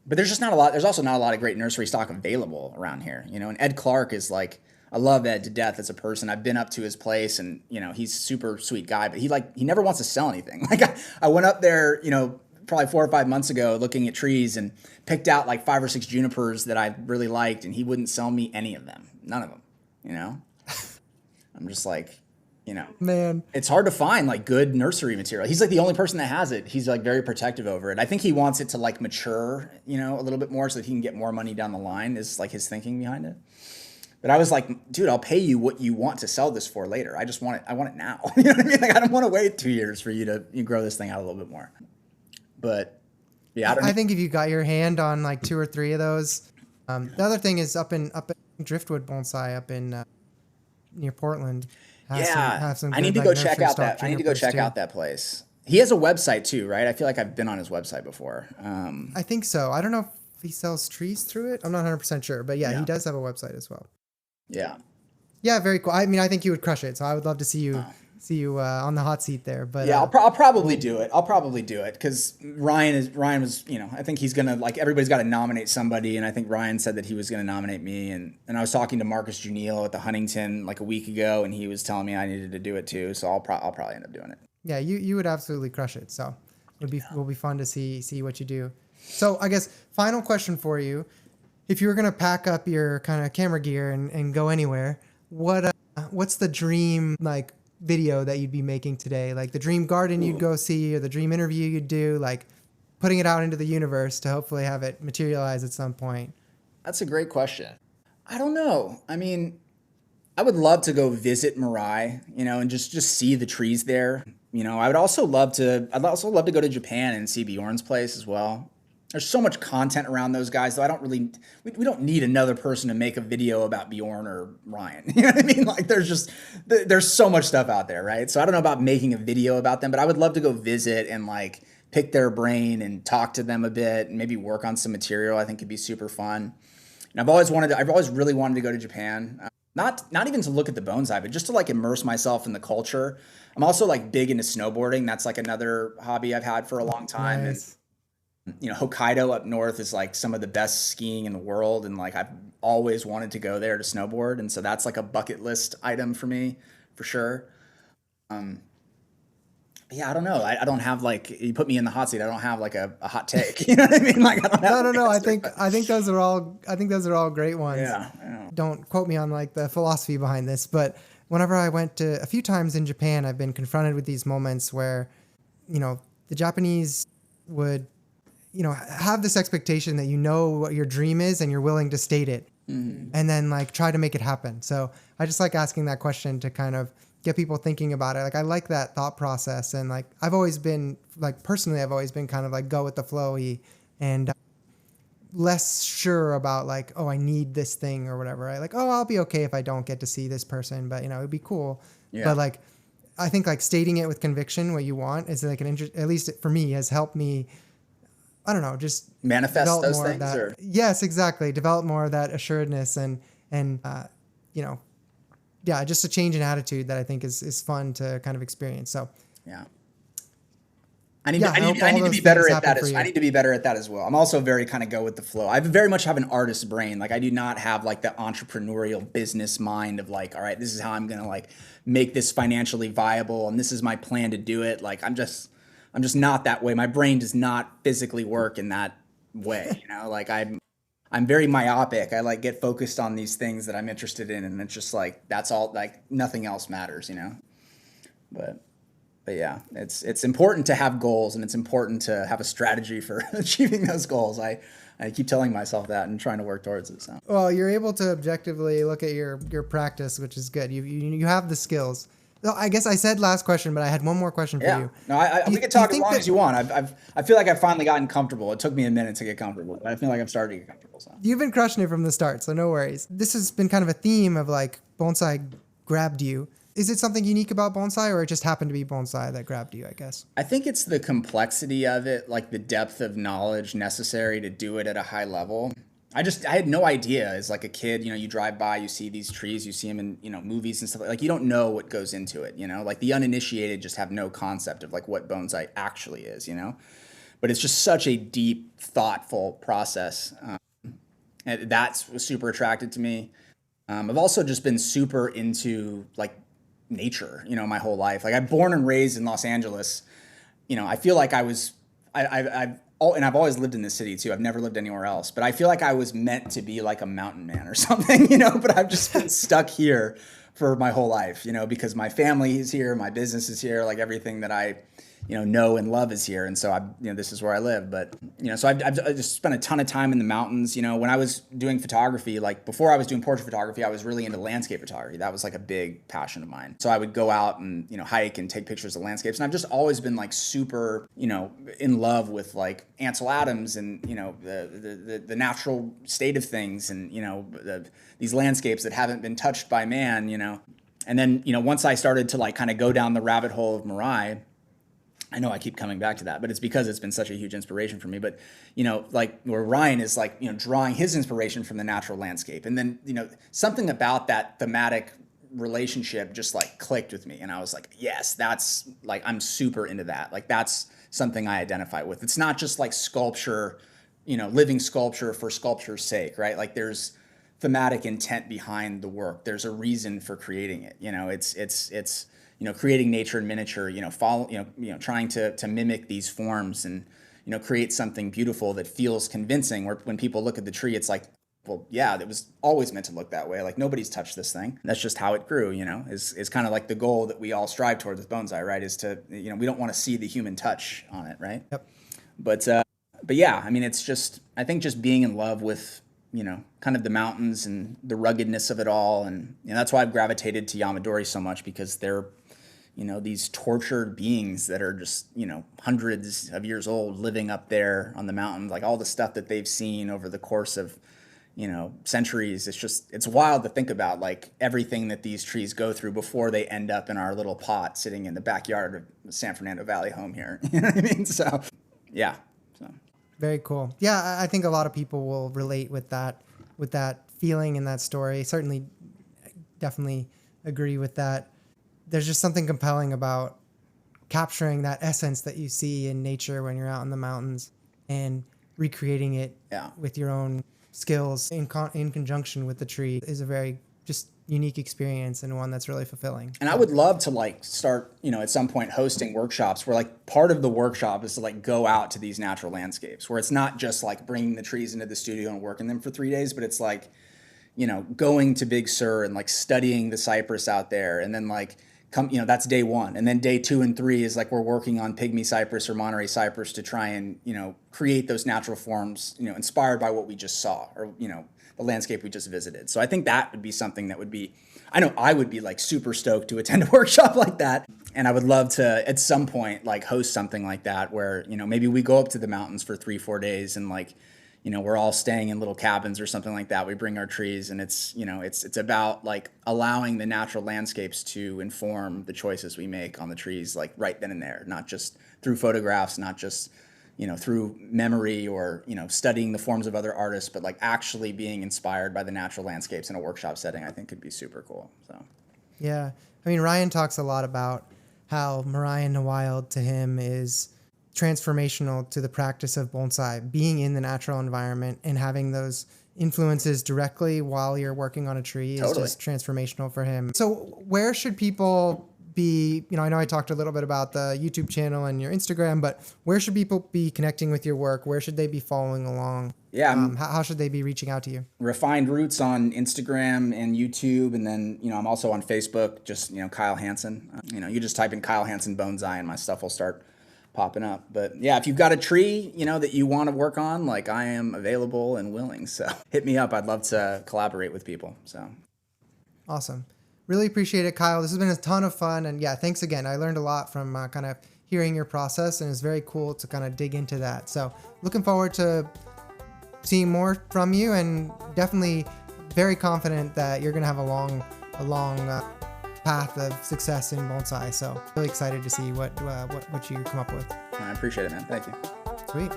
But there's just not a lot. There's also not a lot of great nursery stock available around here, you know. And Ed Clark is like, I love Ed to death as a person. I've been up to his place, and you know, he's a super sweet guy. But he never wants to sell anything. Like I went up there, you know, probably 4 or 5 months ago, looking at trees and picked out like 5 or 6 junipers that I really liked, and he wouldn't sell me any of them, none of them. You know, I'm just like, you know, man, it's hard to find like good nursery material. He's like the only person that has it. He's like very protective over it. I think he wants it to like mature, you know, a little bit more so that he can get more money down the line, is like his thinking behind it. But I was like, dude, I'll pay you what you want to sell this for later. I just want it. I want it now. You know what I mean? Like, I don't want to wait 2 years for you to grow this thing out a little bit more. But yeah, I think if you got your hand on like 2 or 3 of those, the other thing is up in Driftwood Bonsai up in near Portland. I need to go check out that. I need to go check out that place. He has a website too, right? I feel like I've been on his website before. I think so. I don't know if he sells trees through it. I'm not 100% sure, but yeah, he does have a website as well. Yeah. Yeah, very cool. I mean, I think you would crush it. So I would love to see you on the hot seat there. But yeah, I'll probably do it. I'll probably do it because Ryan was, I think he's gonna, like, everybody's got to nominate somebody, and I think Ryan said that he was gonna nominate me, and I was talking to Marcus Juniel at the Huntington like a week ago, and he was telling me I needed to do it too. So I'll probably end up doing it. Yeah, you would absolutely crush it. So will be fun to see what you do. So I guess final question for you: if you were gonna pack up your kind of camera gear and go anywhere, what's the dream like video that you'd be making today? Like the dream garden you'd go see, or the dream interview you'd do, like putting it out into the universe to hopefully have it materialize at some point? That's a great question. I don't know. I mean, I would love to go visit Mirai, and just see the trees there. I'd also love to go to Japan and see Bjorn's place as well. There's so much content around those guys, though. We don't need another person to make a video about Bjorn or Ryan. You know what I mean? Like there's so much stuff out there, right? So I don't know about making a video about them, but I would love to go visit and like pick their brain and talk to them a bit and maybe work on some material. I think could be super fun. And I've always really wanted to go to Japan. Not even to look at the bonsai, but just to like immerse myself in the culture. I'm also like big into snowboarding. That's like another hobby I've had for a long time. Nice. And Hokkaido up north is like some of the best skiing in the world, and like I've always wanted to go there to snowboard, and so that's like a bucket list item for me for sure. Yeah, I don't know. I don't have like, you put me in the hot seat. I don't have like a hot take. You know what I mean? Like I don't have No. I think those are all great ones. Yeah. Don't quote me on like the philosophy behind this, but whenever I went to a few times in Japan, I've been confronted with these moments where, the Japanese would, have this expectation that what your dream is and you're willing to state it, and then like try to make it happen. So I just like asking that question to kind of get people thinking about it. Like I like that thought process, and like I've always been kind of like go with the flowy and less sure about like, oh, I need this thing or whatever. Right? Like, oh, I'll be okay if I don't get to see this person, but it'd be cool. Yeah. But like, I think like stating it with conviction what you want is like at least for me has helped me. I don't know, just manifest those things. Yes, exactly. Develop more of that assuredness and just a change in attitude that I think is fun to kind of experience. So yeah. I need to be better at that. I need to be better at that as well. I'm also very kind of go with the flow. I very much have an artist's brain. Like I do not have like the entrepreneurial business mind of like, all right, this is how I'm going to like make this financially viable, and this is my plan to do it. Like I'm just not that way. My brain does not physically work in that way. Like I'm very myopic. I like get focused on these things that I'm interested in, and it's just like that's all. Like nothing else matters. But yeah, it's important to have goals, and it's important to have a strategy for achieving those goals. I keep telling myself that and trying to work towards it. So well, you're able to objectively look at your practice, which is good. You have the skills. No, I guess I said last question, but I had one more question for you. No, we can talk as long as you want. I feel like I've finally gotten comfortable. It took me a minute to get comfortable, but I feel like I'm starting to get comfortable. So. You've been crushing it from the start, so no worries. This has been kind of a theme of like bonsai grabbed you. Is it something unique about bonsai, or it just happened to be bonsai that grabbed you, I guess? I think it's the complexity of it, like the depth of knowledge necessary to do it at a high level. I had no idea as like a kid, you drive by, you see these trees, you see them in, movies and stuff like you don't know what goes into it, like the uninitiated just have no concept of like what bonsai actually is, but it's just such a deep, thoughtful process. And that's was super attracted to me. I've also just been super into like nature, my whole life. Like I'm born and raised in Los Angeles. I feel like I've always lived in this city too. I've never lived anywhere else, but I feel like I was meant to be like a mountain man or something, but I've just been stuck here for my whole life, because my family is here, my business is here, like everything that I, know and love is here. And so this is where I live. But, so I've just spent a ton of time in the mountains. When I was doing photography, like before I was doing portrait photography, I was really into landscape photography. That was like a big passion of mine. So I would go out and, hike and take pictures of landscapes. And I've just always been like super, in love with like Ansel Adams and, the natural state of things and, these landscapes that haven't been touched by man, And then, once I started to like kind of go down the rabbit hole of Mirai, I know I keep coming back to that, but it's because it's been such a huge inspiration for me. But, you know, like where Ryan is like, you know, drawing his inspiration from the natural landscape. And then, you know, something about that thematic relationship just like clicked with me. And I was like, yes, that's like, I'm super into that. Like that's something I identify with. It's not just like sculpture, you know, living sculpture for sculpture's sake, right? Like there's thematic intent behind the work. There's a reason for creating it. You know, it's you know, creating nature in miniature, you know, trying to mimic these forms and, you know, create something beautiful that feels convincing, where when people look at the tree, it's like, well, yeah, it was always meant to look that way. Like nobody's touched this thing. That's just how it grew, you know, is kind of like the goal that we all strive towards with bonsai, right? Is to, you know, we don't want to see the human touch on it, right? Yep. But yeah, I mean, it's just, I think just being in love with, you know, kind of the mountains and the ruggedness of it all. And you know, that's why I've gravitated to yamadori so much, because they're, you know, these tortured beings that are just, you know, hundreds of years old living up there on the mountain, like all the stuff that they've seen over the course of, you know, centuries. It's just, it's wild to think about, like everything that these trees go through before they end up in our little pot sitting in the backyard of the San Fernando Valley home here. You know what I mean? So, yeah. So. Very cool. Yeah, I think a lot of people will relate with that feeling and that story. Certainly, definitely agree with that. There's just something compelling about capturing that essence that you see in nature when you're out in the mountains and recreating it with your own skills in conjunction with the tree is a very just unique experience, and one that's really fulfilling. And I would love to like start, you know, at some point hosting workshops where like part of the workshop is to like go out to these natural landscapes, where it's not just like bringing the trees into the studio and working them for 3 days, but it's like, you know, going to Big Sur and like studying the cypress out there, and then like you know, that's day 1. And then day 2 and 3 is like we're working on pygmy cypress or Monterey cypress to try and, you know, create those natural forms, you know, inspired by what we just saw, or, you know, the landscape we just visited. So I think that would be something that would be, I know I would be like super stoked to attend a workshop like that. And I would love to at some point like host something like that where, you know, maybe we go up to the mountains for 3-4 days and like, you know, we're all staying in little cabins or something like that. We bring our trees, and it's, you know, it's about like allowing the natural landscapes to inform the choices we make on the trees, like right then and there, not just through photographs, not just, you know, through memory or, you know, studying the forms of other artists, but like actually being inspired by the natural landscapes in a workshop setting, I think could be super cool. So, yeah. I mean, Ryan talks a lot about how Mirai in the wild to him is transformational to the practice of bonsai, being in the natural environment and having those influences directly while you're working on a tree is just transformational for him. So where should people be, you know I talked a little bit about the YouTube channel and your Instagram, but where should people be connecting with your work? Where should they be following along? Yeah. How should they be reaching out to you? Refined Roots on Instagram and YouTube. And then, you know, I'm also on Facebook, just, you know, Kyle Hansen. You know, you just type in Kyle Hansen Bonsai and my stuff will start popping up. But yeah, if you've got a tree, you know, that you want to work on, like I am available and willing. So hit me up. I'd love to collaborate with people. So awesome. Really appreciate it, Kyle. This has been a ton of fun. And yeah, thanks again. I learned a lot from kind of hearing your process, and it's very cool to kind of dig into that. So looking forward to seeing more from you, and definitely very confident that you're going to have a long path of success in bonsai. So really excited to see what you come up with. I appreciate it, man. Thank you. Sweet.